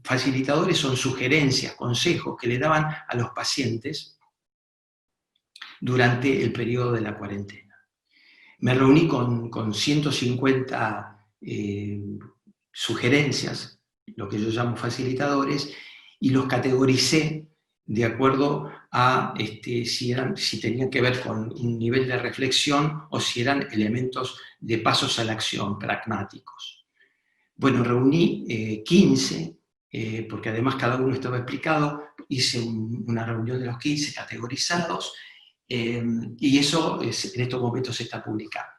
facilitadores son sugerencias, consejos que le daban a los pacientes durante el periodo de la cuarentena. Me reuní con 150 sugerencias, lo que yo llamo facilitadores, y los categoricé de acuerdo a si tenían que ver con un nivel de reflexión o si eran elementos de pasos a la acción, pragmáticos. Bueno, reuní 15, porque además cada uno estaba explicado, hice una reunión de los 15 categorizados, y eso en estos momentos se está publicando.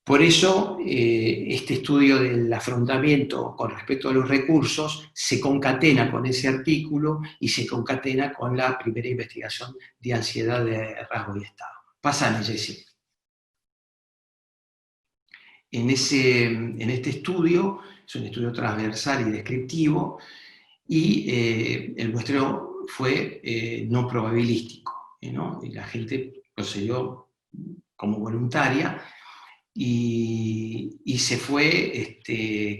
Por eso, este estudio del afrontamiento con respecto a los recursos se concatena con ese artículo y se concatena con la primera investigación de ansiedad de rasgo y estado. Pásame, Jessy. En este estudio, es un estudio transversal y descriptivo, y el muestreo fue no probabilístico, ¿no? Y la gente procedió como voluntaria, y se fue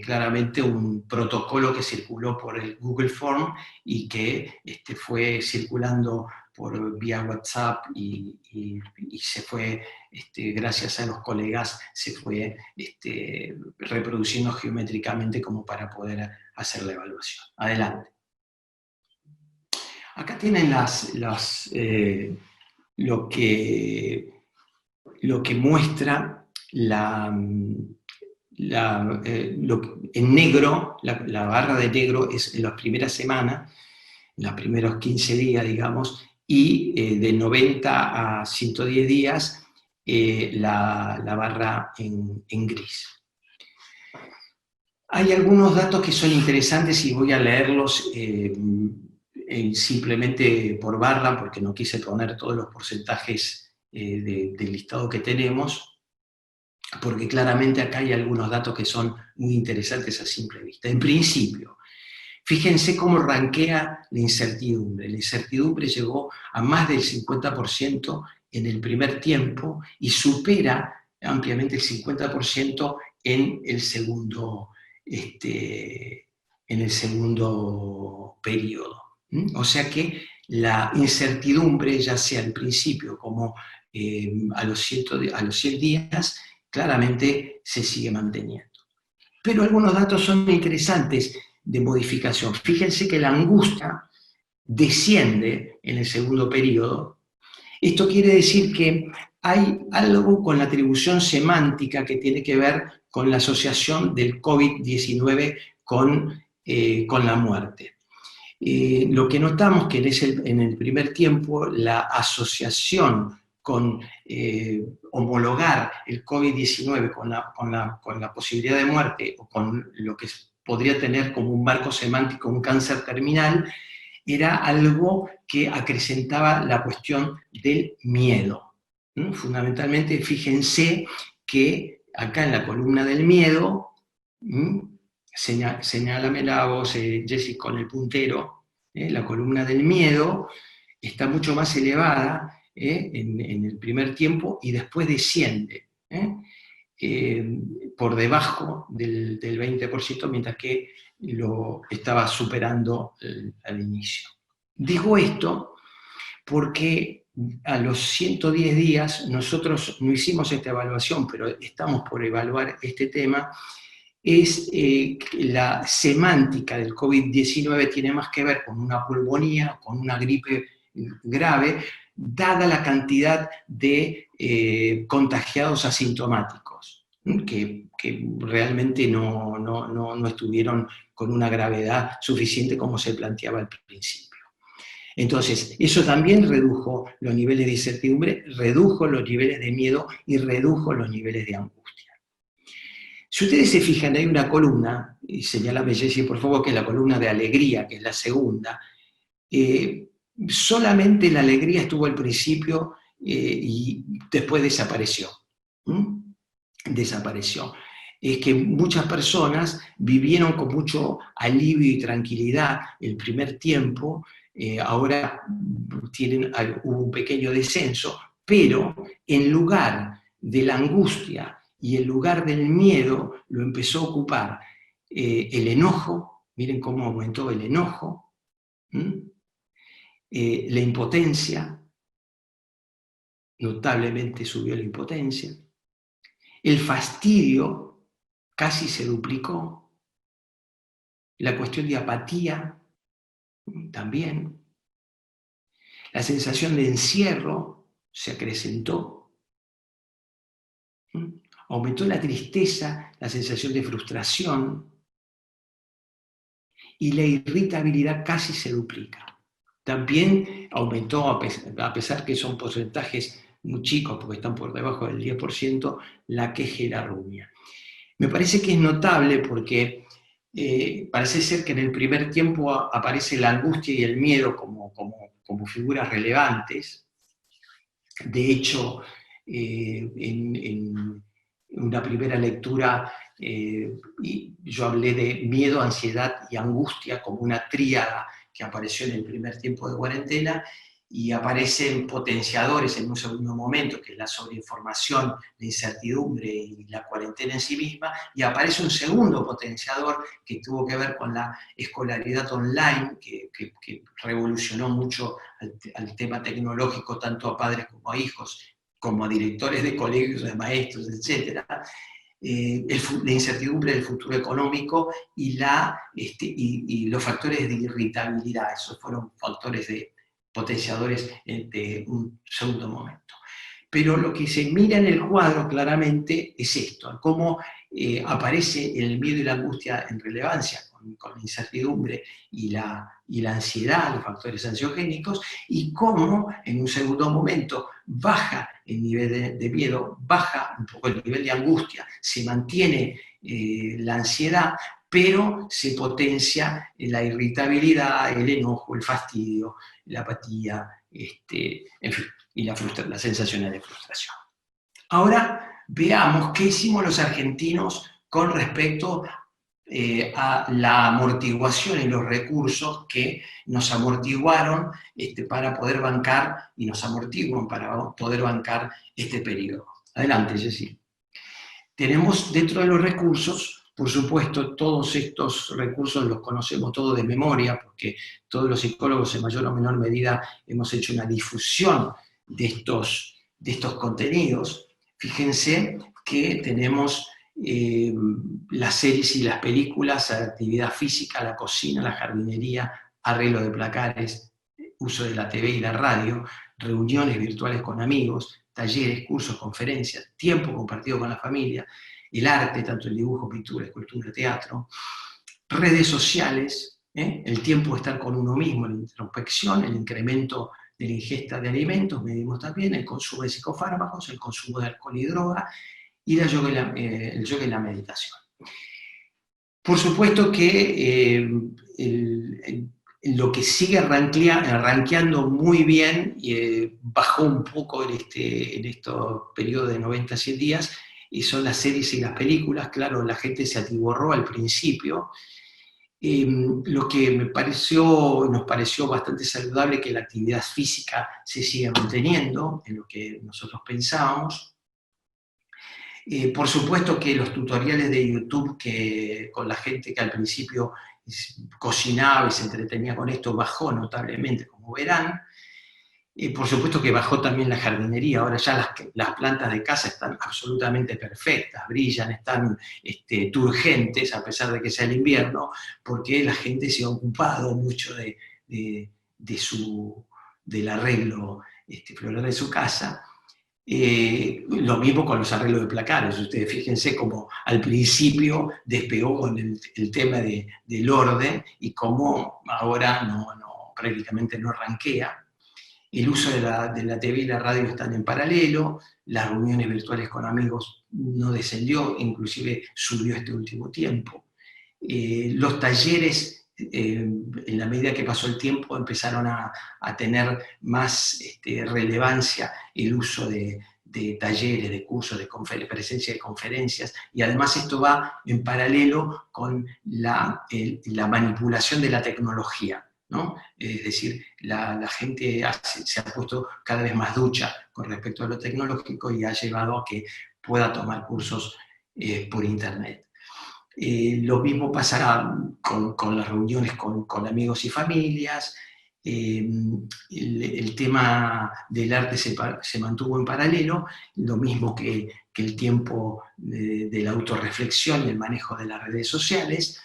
claramente un protocolo que circuló por el Google Form y que fue circulando por vía WhatsApp y se fue, gracias a los colegas, se fue reproduciendo geométricamente como para poder hacer la evaluación. Adelante. Acá tienen lo que muestra en negro, la barra de negro es en las primeras semanas, en los primeros 15 días, digamos, y de 90 a 110 días la barra en gris. Hay algunos datos que son interesantes y voy a leerlos simplemente por barra, porque no quise poner todos los porcentajes del listado que tenemos, porque claramente acá hay algunos datos que son muy interesantes a simple vista. En principio, fíjense cómo rankea la incertidumbre. La incertidumbre llegó a más del 50% en el primer tiempo y supera ampliamente el 50% en el segundo periodo. O sea que la incertidumbre, ya sea al principio como a los 100 días, claramente se sigue manteniendo. Pero algunos datos son interesantes de modificación. Fíjense que la angustia desciende en el segundo periodo. Esto quiere decir que hay algo con la atribución semántica que tiene que ver con la asociación del COVID-19 con la muerte. Lo que notamos que en el primer tiempo la asociación con homologar el COVID-19 con la posibilidad de muerte o con lo que podría tener como un marco semántico un cáncer terminal, era algo que acrecentaba la cuestión del miedo. Fundamentalmente, fíjense que acá en la columna del miedo, señálamela vos, Jessy, con el puntero, la columna del miedo está mucho más elevada en el primer tiempo y después desciende por debajo del 20%, mientras que lo estaba superando al inicio. Digo esto porque a los 110 días nosotros no hicimos esta evaluación, pero estamos por evaluar este tema. La semántica del COVID-19 tiene más que ver con una pulmonía, con una gripe grave, dada la cantidad de contagiados asintomáticos, que realmente no estuvieron con una gravedad suficiente como se planteaba al principio. Entonces, eso también redujo los niveles de incertidumbre, redujo los niveles de miedo y redujo los niveles de angustia. Si ustedes se fijan, hay una columna, y señálame, Jessy, por favor, que es la columna de alegría, que es la segunda. Solamente la alegría estuvo al principio y después desapareció. Desapareció. Es que muchas personas vivieron con mucho alivio y tranquilidad el primer tiempo, ahora hubo un pequeño descenso, pero en lugar de la angustia y en lugar del miedo lo empezó a ocupar el enojo. Miren cómo aumentó el enojo, la impotencia, notablemente subió la impotencia. El fastidio casi se duplicó. La cuestión de apatía también. La sensación de encierro se acrecentó. Aumentó la tristeza, la sensación de frustración, y la irritabilidad casi se duplica. También aumentó, a pesar que son porcentajes muy chicos, porque están por debajo del 10%, la queja y la rumia. Me parece que es notable porque parece ser que en el primer tiempo aparece la angustia y el miedo como figuras relevantes. De hecho, en una primera lectura yo hablé de miedo, ansiedad y angustia como una tríada que apareció en el primer tiempo de cuarentena, y aparecen potenciadores en un segundo momento, que es la sobreinformación, la incertidumbre y la cuarentena en sí misma, y aparece un segundo potenciador que tuvo que ver con la escolaridad online, que revolucionó mucho al tema tecnológico, tanto a padres como a hijos, como a directores de colegios, de maestros, etc. La incertidumbre del futuro económico y los factores de irritabilidad. Esos fueron factores potenciadores de un segundo momento. Pero lo que se mira en el cuadro claramente es esto, cómo aparece el miedo y la angustia en relevancia, con la incertidumbre y la ansiedad, los factores ansiogénicos, y cómo en un segundo momento baja el nivel de miedo, baja un poco el nivel de angustia, se mantiene la ansiedad, pero se potencia la irritabilidad, el enojo, el fastidio, la apatía, en fin, y las sensaciones de frustración. Ahora veamos qué hicimos los argentinos con respecto a la amortiguación y los recursos que nos amortiguaron para poder bancar, y nos amortiguan para poder bancar este periodo. Adelante, Jessy. Tenemos dentro de los recursos, por supuesto, todos estos recursos los conocemos todos de memoria, porque todos los psicólogos en mayor o menor medida hemos hecho una difusión de estos contenidos. Fíjense que tenemos las series y las películas, la actividad física, la cocina, la jardinería, arreglo de placares, uso de la TV y la radio, reuniones virtuales con amigos, talleres, cursos, conferencias, tiempo compartido con la familia, el arte, tanto el dibujo, pintura, escultura, teatro, redes sociales, el tiempo de estar con uno mismo, la introspección, el incremento de la ingesta de alimentos, medimos también el consumo de psicofármacos, el consumo de alcohol y droga, y el yoga y la meditación. Por supuesto que lo que sigue rankeando muy bien, bajó un poco en estos periodos de 90 a 100 días, y son las series y las películas. Claro, la gente se atiborró al principio. Lo que nos pareció bastante saludable, que la actividad física se sigue manteniendo, en lo que nosotros pensábamos. Por supuesto que los tutoriales de YouTube, con la gente que al principio cocinaba y se entretenía con esto, bajó notablemente, como verán. Por supuesto que bajó también la jardinería. Ahora ya las plantas de casa están absolutamente perfectas, brillan, están turgentes, a pesar de que sea el invierno, porque la gente se ha ocupado mucho del arreglo floral de su casa. Lo mismo con los arreglos de placares. Ustedes fíjense cómo al principio despegó con el tema del orden, y cómo ahora prácticamente no rankea. El uso de la TV y la radio están en paralelo, las reuniones virtuales con amigos no descendió, inclusive subió este último tiempo. Los talleres, en la medida que pasó el tiempo, empezaron a tener más relevancia el uso de talleres, de cursos, de presencia de conferencias, y además esto va en paralelo con la manipulación de la tecnología, ¿no? Es decir, la gente se ha puesto cada vez más ducha con respecto a lo tecnológico, y ha llevado a que pueda tomar cursos por internet. Lo mismo pasará con las reuniones con amigos y familias. el tema del arte se mantuvo en paralelo, lo mismo que el tiempo de la autorreflexión y el manejo de las redes sociales,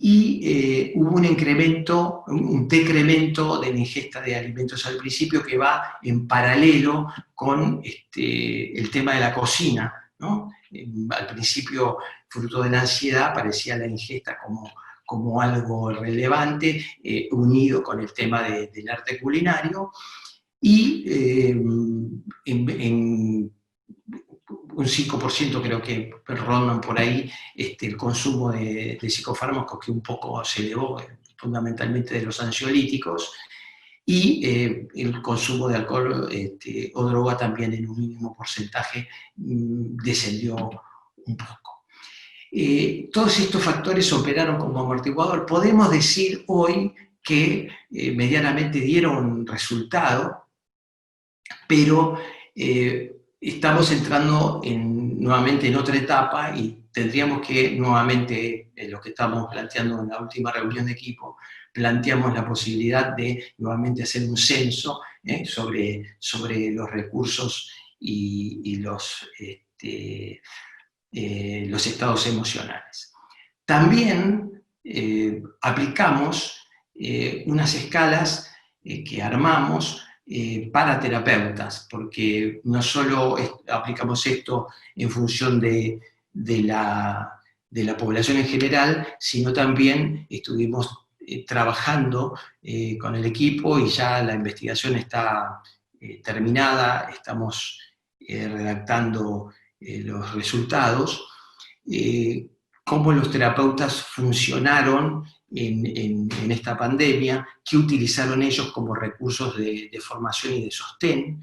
y hubo un incremento, un decremento de la ingesta de alimentos al principio que va en paralelo con el tema de la cocina, ¿no? Al principio, fruto de la ansiedad, parecía la ingesta como algo relevante, unido con el tema del arte culinario, y en un 5% creo que rondan por ahí el consumo de psicofármacos, que un poco se elevó, fundamentalmente de los ansiolíticos, y el consumo de alcohol o droga también en un mínimo porcentaje descendió un poco. Todos estos factores operaron como amortiguador. Podemos decir hoy que medianamente dieron resultado, pero estamos entrando nuevamente en otra etapa y tendríamos que nuevamente, lo que estamos planteando en la última reunión de equipo, planteamos la posibilidad de nuevamente hacer un censo sobre los recursos y los estados emocionales. También aplicamos unas escalas que armamos para terapeutas, porque no solo aplicamos esto en función de la población en general, sino también estuvimos trabajando con el equipo y ya la investigación está terminada, estamos redactando los resultados, cómo los terapeutas funcionaron en esta pandemia, qué utilizaron ellos como recursos de formación y de sostén,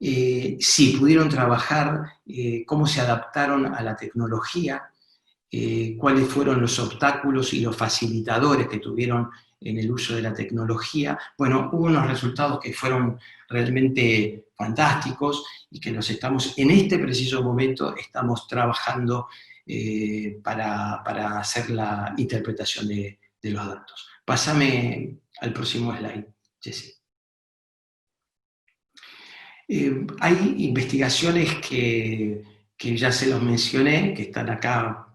si pudieron trabajar, cómo se adaptaron a la tecnología, cuáles fueron los obstáculos y los facilitadores que tuvieron en el uso de la tecnología. Bueno, hubo unos resultados que fueron realmente fantásticos y que en este preciso momento estamos trabajando para hacer la interpretación de los datos. Pásame al próximo slide, Jessy. Hay investigaciones que ya se los mencioné, que están acá.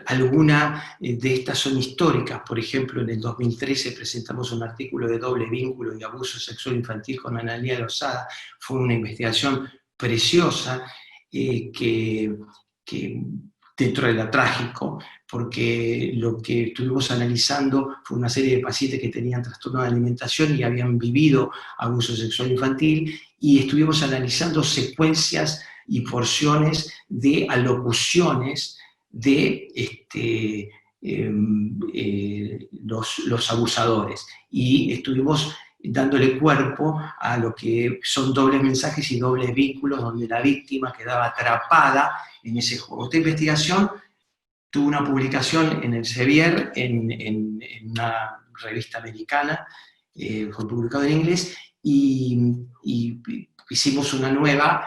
Algunas de estas son históricas. Por ejemplo, en el 2013 presentamos un artículo de doble vínculo y abuso sexual infantil con Analía Lozada. Fue una investigación preciosa que dentro de lo trágico, porque lo que estuvimos analizando fue una serie de pacientes que tenían trastorno de alimentación y habían vivido abuso sexual infantil, y estuvimos analizando secuencias y porciones de alocuciones de los abusadores, y estuvimos dándole cuerpo a lo que son dobles mensajes y dobles vínculos, donde la víctima quedaba atrapada en ese juego. Esta investigación tuvo una publicación en el Sevier, en una revista americana, fue publicado en inglés, y hicimos una nueva,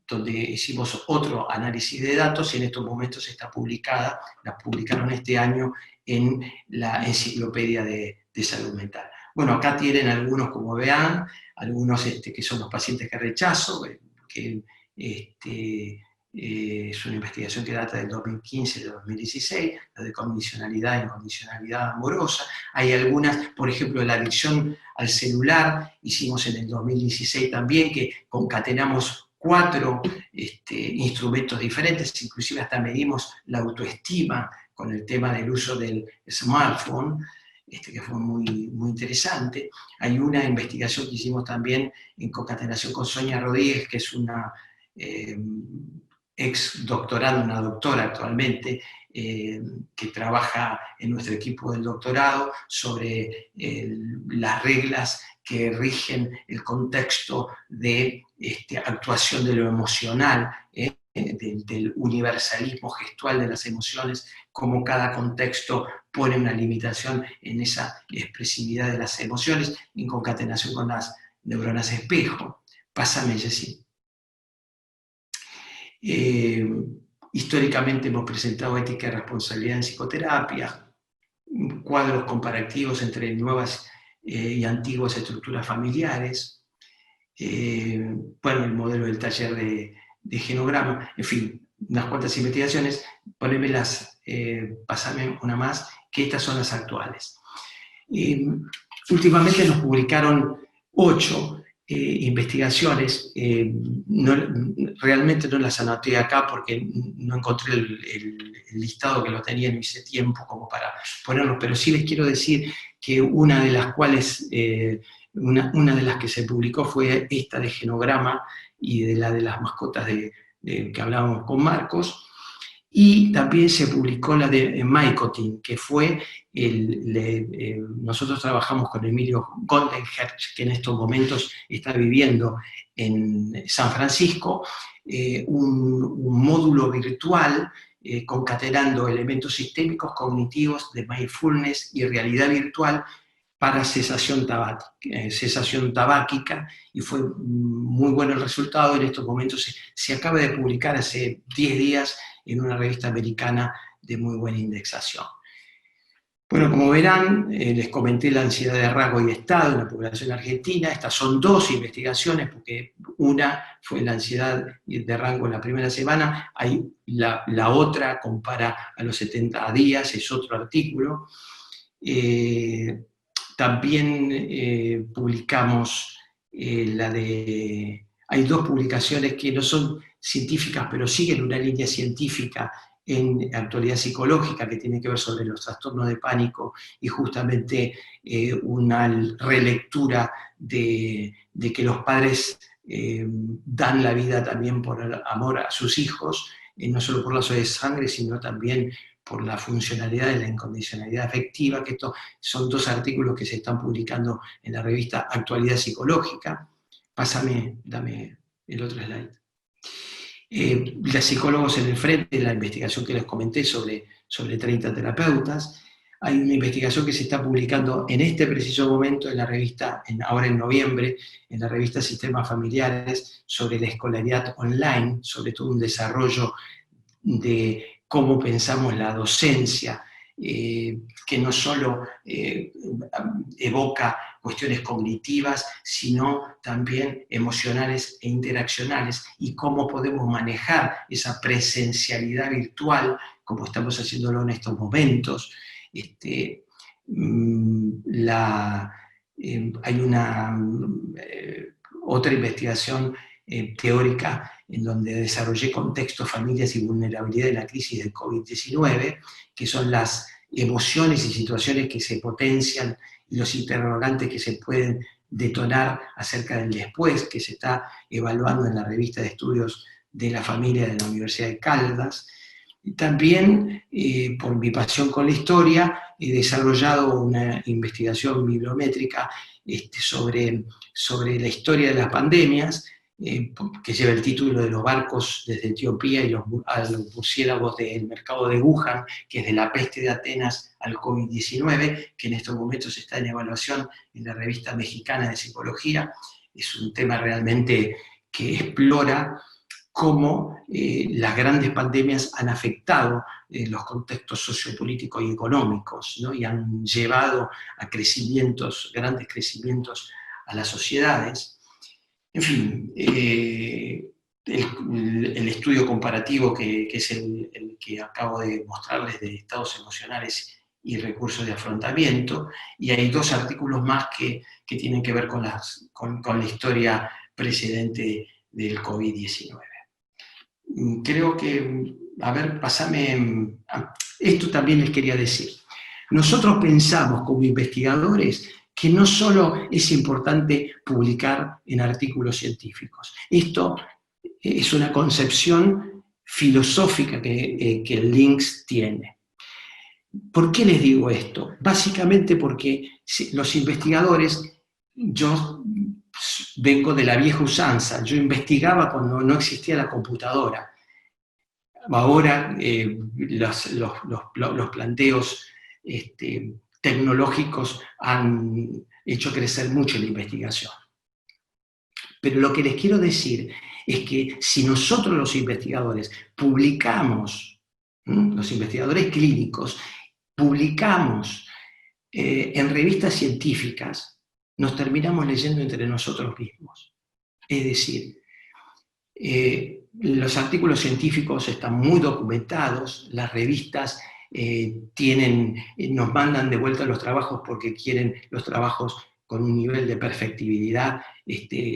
donde hicimos otro análisis de datos, y en estos momentos está publicada, la publicaron este año en la Enciclopedia de Salud Mental. Bueno, acá tienen algunos, como vean, algunos que son los pacientes que rechazo, que es una investigación que data del 2015 y del 2016, la de condicionalidad e incondicionalidad amorosa. Hay algunas, por ejemplo, la adicción al celular, hicimos en el 2016 también, que concatenamos 4 instrumentos diferentes, inclusive hasta medimos la autoestima con el tema del uso del smartphone, que fue muy, muy interesante. Hay una investigación que hicimos también en concatenación con Sonia Rodríguez, que es una ex doctoranda, una doctora actualmente, que trabaja en nuestro equipo del doctorado sobre las reglas que rigen el contexto de actuación de lo emocional, del universalismo gestual de las emociones, cómo cada contexto pone una limitación en esa expresividad de las emociones, en concatenación con las neuronas espejo. Pásame, Jessy. Históricamente hemos presentado ética y responsabilidad en psicoterapia. cuadros comparativos entre nuevas y antiguas estructuras familiares, bueno, el modelo del taller de genograma, en fin, unas cuantas investigaciones, pasame una más, que estas son las actuales. Últimamente nos publicaron 8 investigaciones, realmente no las anoté acá porque no encontré el listado que lo tenía, no hice tiempo como para ponerlos, pero sí les quiero decir que una de las cuales, una de las que se publicó fue esta de genograma y de las mascotas que hablábamos con Marcos, y también se publicó la de Mycotin, que fue, nosotros trabajamos con Emilio Goldenherz, que en estos momentos está viviendo en San Francisco, un módulo virtual concatenando elementos sistémicos, cognitivos, de mindfulness y realidad virtual para cesación tabáquica, y fue muy bueno el resultado. En estos momentos se acaba de publicar hace 10 días en una revista americana de muy buena indexación. Bueno, como verán, les comenté la ansiedad de rasgo y estado en la población argentina. Estas son 2 investigaciones, porque una fue la ansiedad de rango en la primera semana, la otra compara a los 70 días, es otro artículo. También publicamos hay 2 publicaciones que no son científicas, pero siguen una línea científica en actualidad psicológica que tiene que ver sobre los trastornos de pánico, y justamente una relectura de que los padres dan la vida también por amor a sus hijos, no solo por lazos de sangre, sino también por la funcionalidad de la incondicionalidad afectiva, que estos son 2 artículos que se están publicando en la revista Actualidad Psicológica. Dame el otro slide. Los psicólogos en el frente, la investigación que les comenté sobre 30 terapeutas. Hay una investigación que se está publicando en este preciso momento en la revista, ahora en noviembre, en la revista Sistemas Familiares, sobre la escolaridad online, sobre todo un desarrollo de cómo pensamos la docencia, que no solo evoca cuestiones cognitivas, sino también emocionales e interaccionales, y cómo podemos manejar esa presencialidad virtual, como estamos haciéndolo en estos momentos. Hay otra investigación teórica en donde desarrollé contextos, familias y vulnerabilidad en la crisis del COVID-19, que son las emociones y situaciones que se potencian y los interrogantes que se pueden detonar acerca del después, que se está evaluando en la revista de estudios de la familia de la Universidad de Caldas. También, por mi pasión con la historia, he desarrollado una investigación bibliométrica sobre la historia de las pandemias, que lleva el título de los barcos desde Etiopía y a los murciélagos del mercado de Wuhan, que es de la peste de Atenas al COVID-19, que en estos momentos está en evaluación en la revista mexicana de psicología. Es un tema realmente que explora cómo las grandes pandemias han afectado los contextos sociopolíticos y económicos, ¿no? Y han llevado a grandes crecimientos a las sociedades. En fin, el estudio comparativo que es el que acabo de mostrarles, de estados emocionales y recursos de afrontamiento, y hay 2 artículos más que tienen que ver con la historia precedente del COVID-19. Creo que, esto también les quería decir. Nosotros pensamos como investigadores que no solo es importante publicar en artículos científicos. Esto es una concepción filosófica que el Links tiene. ¿Por qué les digo esto? Básicamente porque los investigadores, yo vengo de la vieja usanza, yo investigaba cuando no existía la computadora. Ahora los planteos tecnológicos han hecho crecer mucho la investigación. Pero lo que les quiero decir es que si nosotros los investigadores publicamos, los investigadores clínicos, publicamos en revistas científicas nos terminamos leyendo entre nosotros mismos. Es decir, los artículos científicos están muy documentados, las revistas nos mandan de vuelta los trabajos porque quieren los trabajos con un nivel de perfectibilidad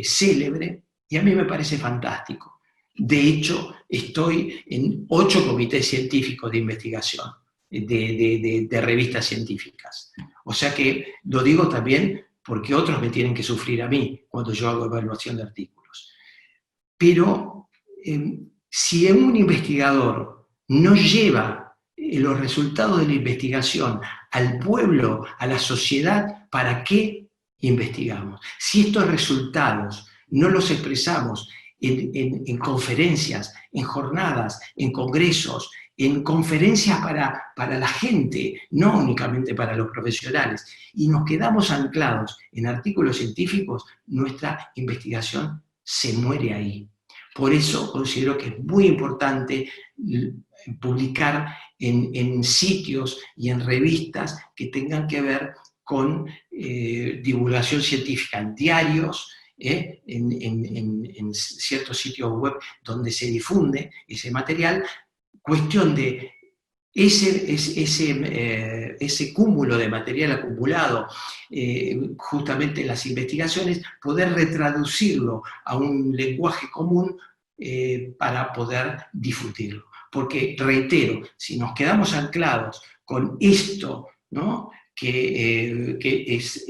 célebre, y a mí me parece fantástico. De hecho, estoy en 8 comités científicos de investigación, de revistas científicas. O sea que lo digo también porque otros me tienen que sufrir a mí cuando yo hago evaluación de artículos. Pero si un investigador no lleva los resultados de la investigación al pueblo, a la sociedad, ¿para qué investigamos? Si estos resultados no los expresamos en conferencias, en jornadas, en congresos, en conferencias para la gente, no únicamente para los profesionales, y nos quedamos anclados en artículos científicos, nuestra investigación se muere ahí. Por eso considero que es muy importante publicar en sitios y en revistas que tengan que ver con divulgación científica, en diarios, en ciertos sitios web donde se difunde ese material, cuestión de ese cúmulo de material acumulado justamente en las investigaciones, poder retraducirlo a un lenguaje común para poder difundirlo. Porque, reitero, si nos quedamos anclados con esto, ¿no?, que es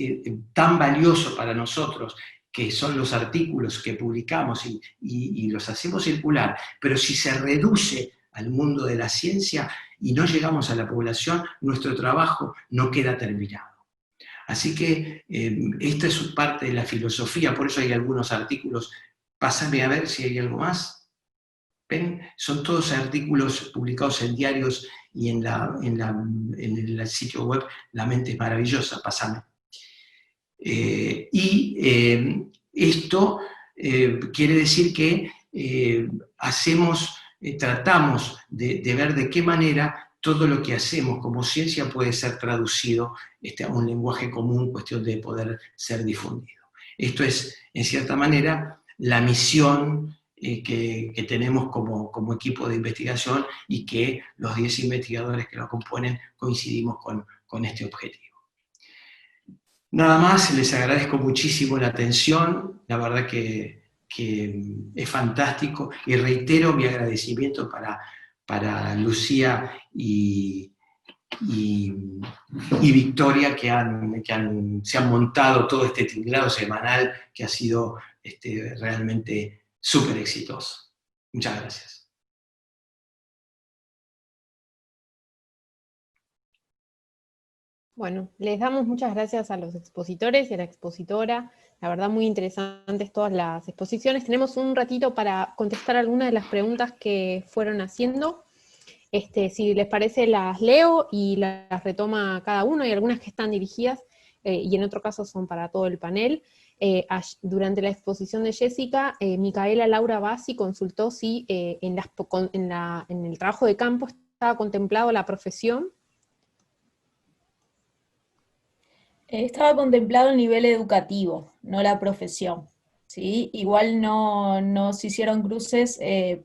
tan valioso para nosotros, que son los artículos que publicamos y los hacemos circular, pero si se reduce al mundo de la ciencia y no llegamos a la población, nuestro trabajo no queda terminado. Así que esta es parte de la filosofía, por eso hay algunos artículos. Pásame a ver si hay algo más. ¿Ven? Son todos artículos publicados en diarios y en el sitio web La Mente es Maravillosa, pásame. Esto quiere decir que tratamos de ver de qué manera todo lo que hacemos como ciencia puede ser traducido a un lenguaje común, cuestión de poder ser difundido. Esto es, en cierta manera, la misión que tenemos como equipo de investigación, y que los 10 investigadores que lo componen coincidimos con este objetivo. Nada más, les agradezco muchísimo la atención, la verdad que es fantástico, y reitero mi agradecimiento para Lucía y Victoria, que se han montado todo este tinglado semanal que ha sido realmente súper exitoso. Muchas gracias. Bueno, les damos muchas gracias a los expositores y a la expositora. La verdad, muy interesantes todas las exposiciones. Tenemos un ratito para contestar algunas de las preguntas que fueron haciendo. Si les parece, las leo y las retoma cada uno. Hay algunas que están dirigidas y en otro caso son para todo el panel. Durante la exposición de Jessica, Micaela Laura Bassi consultó si en el trabajo de campo estaba contemplado la profesión. Estaba contemplado el nivel educativo, no la profesión, ¿sí? Igual no se hicieron cruces, se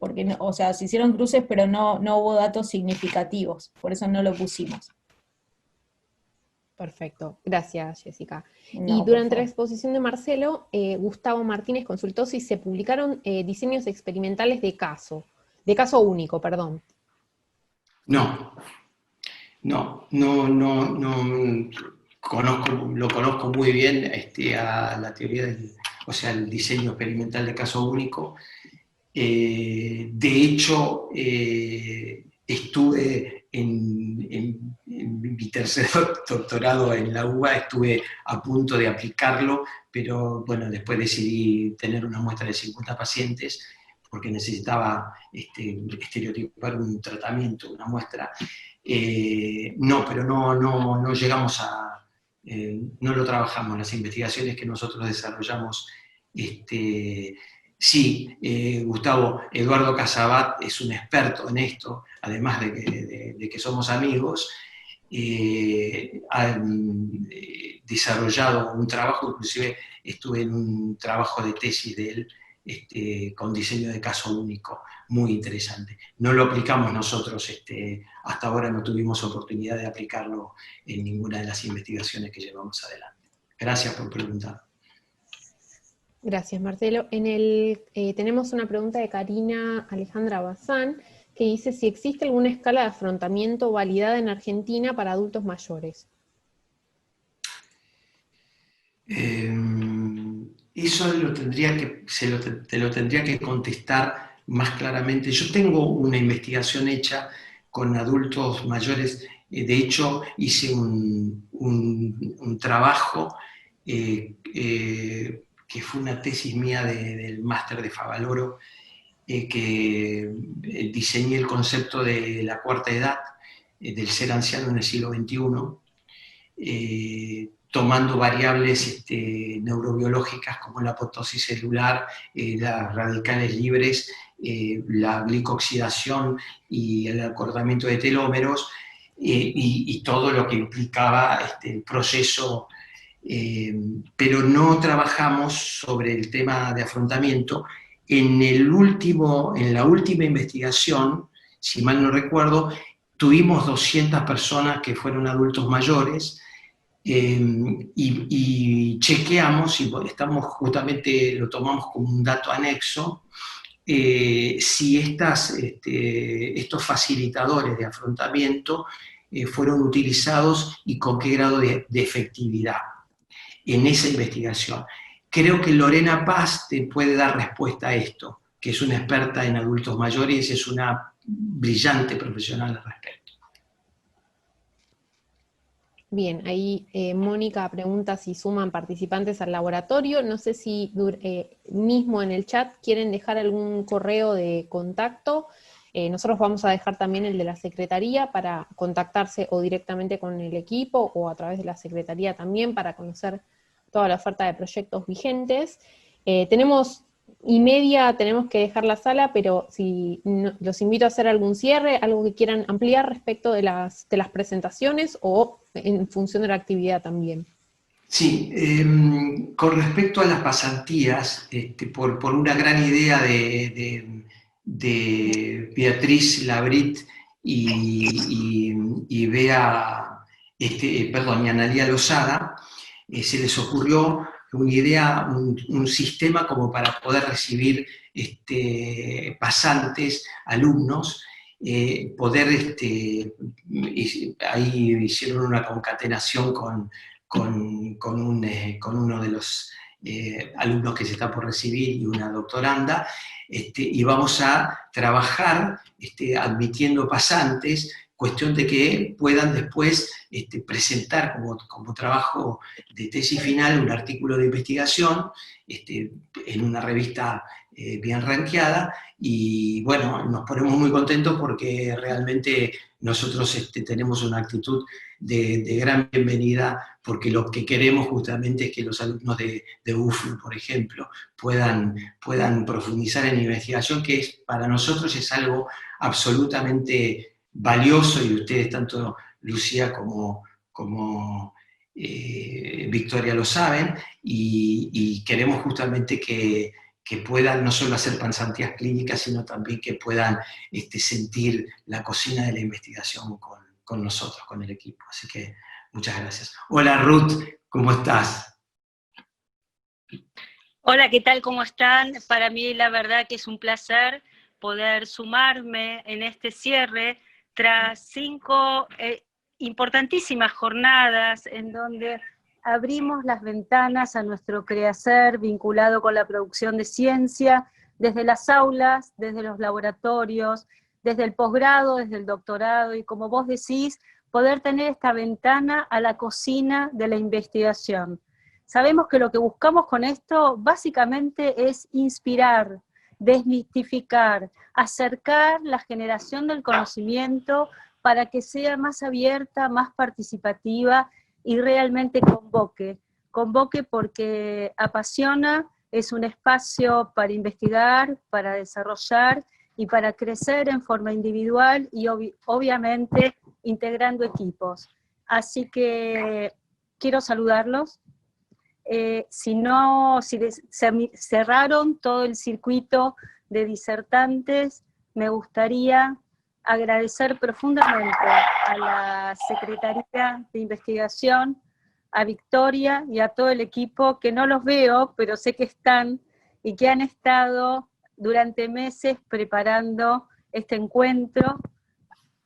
hicieron cruces, pero no hubo datos significativos, por eso no lo pusimos. Perfecto, gracias Jessica. No, y durante la exposición de Marcelo, Gustavo Martínez consultó si se publicaron diseños experimentales de caso único, perdón. No. Lo conozco muy bien a la teoría el diseño experimental de caso único. De hecho, estuve en mi tercer doctorado en la UBA, estuve a punto de aplicarlo, pero bueno, después decidí tener una muestra de 50 pacientes, porque necesitaba estereotipar un tratamiento, una muestra. Pero no llegamos no lo trabajamos. Las investigaciones que nosotros desarrollamos, sí, Gustavo, Eduardo Casabat es un experto en esto, además de que somos amigos, han desarrollado un trabajo, inclusive estuve en un trabajo de tesis de él, con diseño de caso único, muy interesante. No lo aplicamos nosotros, hasta ahora no tuvimos oportunidad de aplicarlo en ninguna de las investigaciones que llevamos adelante. Gracias por preguntar. Gracias, Marcelo. Tenemos una pregunta de Karina Alejandra Bazán, que dice si existe alguna escala de afrontamiento validada en Argentina para adultos mayores. Eso te lo tendría que contestar más claramente. Yo tengo una investigación hecha con adultos mayores, de hecho hice un trabajo que fue una tesis mía del máster de Favaloro, que diseñé el concepto de la cuarta edad, del ser anciano en el siglo XXI, tomando variables neurobiológicas como la apoptosis celular, las radicales libres, la glicoxidación y el acortamiento de telómeros, y todo lo que implicaba el proceso, pero no trabajamos sobre el tema de afrontamiento. En la última investigación, si mal no recuerdo, tuvimos 200 personas que fueron adultos mayores, y chequeamos, y estamos justamente, lo tomamos como un dato anexo, si estos facilitadores de afrontamiento fueron utilizados y con qué grado de efectividad en esa investigación. Creo que Lorena Paz te puede dar respuesta a esto, que es una experta en adultos mayores y es una brillante profesional al respecto. Bien, ahí Mónica pregunta si suman participantes al laboratorio. No sé si mismo en el chat quieren dejar algún correo de contacto. Nosotros vamos a dejar también el de la Secretaría para contactarse o directamente con el equipo o a través de la Secretaría también para conocer toda la oferta de proyectos vigentes. Tenemos tenemos que dejar la sala, pero los invito a hacer algún cierre, algo que quieran ampliar respecto de las presentaciones o en función de la actividad también. Sí, con respecto a las pasantías, por una gran idea de Beatriz Labrit y Bea, y Analía Lozada, se les ocurrió una idea, un sistema como para poder recibir pasantes, alumnos, ahí hicieron una concatenación con uno de los alumnos que se está por recibir y una doctoranda, y vamos a trabajar admitiendo pasantes, cuestión de que puedan después presentar como trabajo de tesis final un artículo de investigación en una revista bien rankeada, y bueno, nos ponemos muy contentos porque realmente nosotros tenemos una actitud de gran bienvenida, porque lo que queremos justamente es que los alumnos de UFLO, por ejemplo, puedan profundizar en investigación, que para nosotros es algo absolutamente valioso, y ustedes, tanto Lucía como Victoria, lo saben, y queremos justamente que puedan no solo hacer pasantías clínicas, sino también que puedan sentir la cocina de la investigación con nosotros, con el equipo. Así que muchas gracias. Hola Ruth, ¿cómo estás? Hola, ¿qué tal? ¿Cómo están? Para mí la verdad que es un placer poder sumarme en este cierre tras 5 importantísimas jornadas en donde abrimos las ventanas a nuestro quehacer vinculado con la producción de ciencia, desde las aulas, desde los laboratorios, desde el posgrado, desde el doctorado, y como vos decís, poder tener esta ventana a la cocina de la investigación. Sabemos que lo que buscamos con esto básicamente es inspirar, desmistificar, acercar la generación del conocimiento para que sea más abierta, más participativa y realmente convoque porque apasiona, es un espacio para investigar, para desarrollar y para crecer en forma individual y obviamente integrando equipos. Así que quiero saludarlos. Si cerraron todo el circuito de disertantes, me gustaría agradecer profundamente a la Secretaría de Investigación, a Victoria y a todo el equipo, que no los veo, pero sé que están, y que han estado durante meses preparando este encuentro,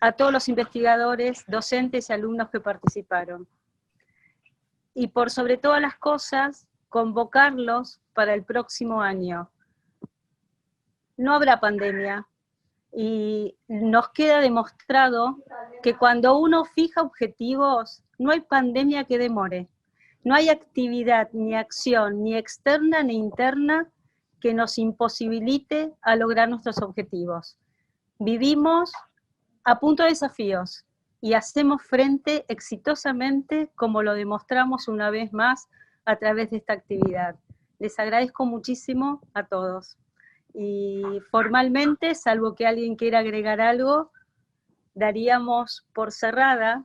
a todos los investigadores, docentes y alumnos que participaron. Y por sobre todas las cosas, convocarlos para el próximo año. No habrá pandemia, y nos queda demostrado que cuando uno fija objetivos, no hay pandemia que demore. No hay actividad ni acción, ni externa ni interna, que nos imposibilite a lograr nuestros objetivos. Vivimos a punto de desafíos y hacemos frente exitosamente, como lo demostramos una vez más a través de esta actividad. Les agradezco muchísimo a todos. Y formalmente, salvo que alguien quiera agregar algo, daríamos por cerrada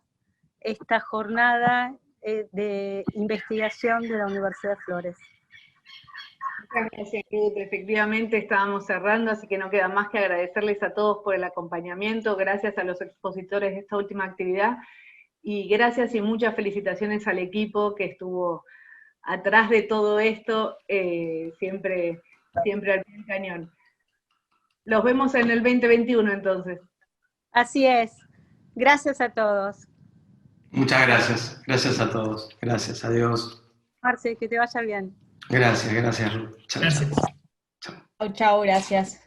esta jornada de investigación de la Universidad de Flores. Muchas gracias, Ruth. Efectivamente estábamos cerrando, así que no queda más que agradecerles a todos por el acompañamiento, gracias a los expositores de esta última actividad, y gracias y muchas felicitaciones al equipo que estuvo atrás de todo esto, siempre al pie del cañón. Los vemos en el 2021 entonces. Así es. Gracias a todos. Muchas gracias. Gracias a todos. Gracias. Adiós. Marce, que te vaya bien. Gracias, Ruth. Chao, Gracias. chao. Chau, chau, gracias.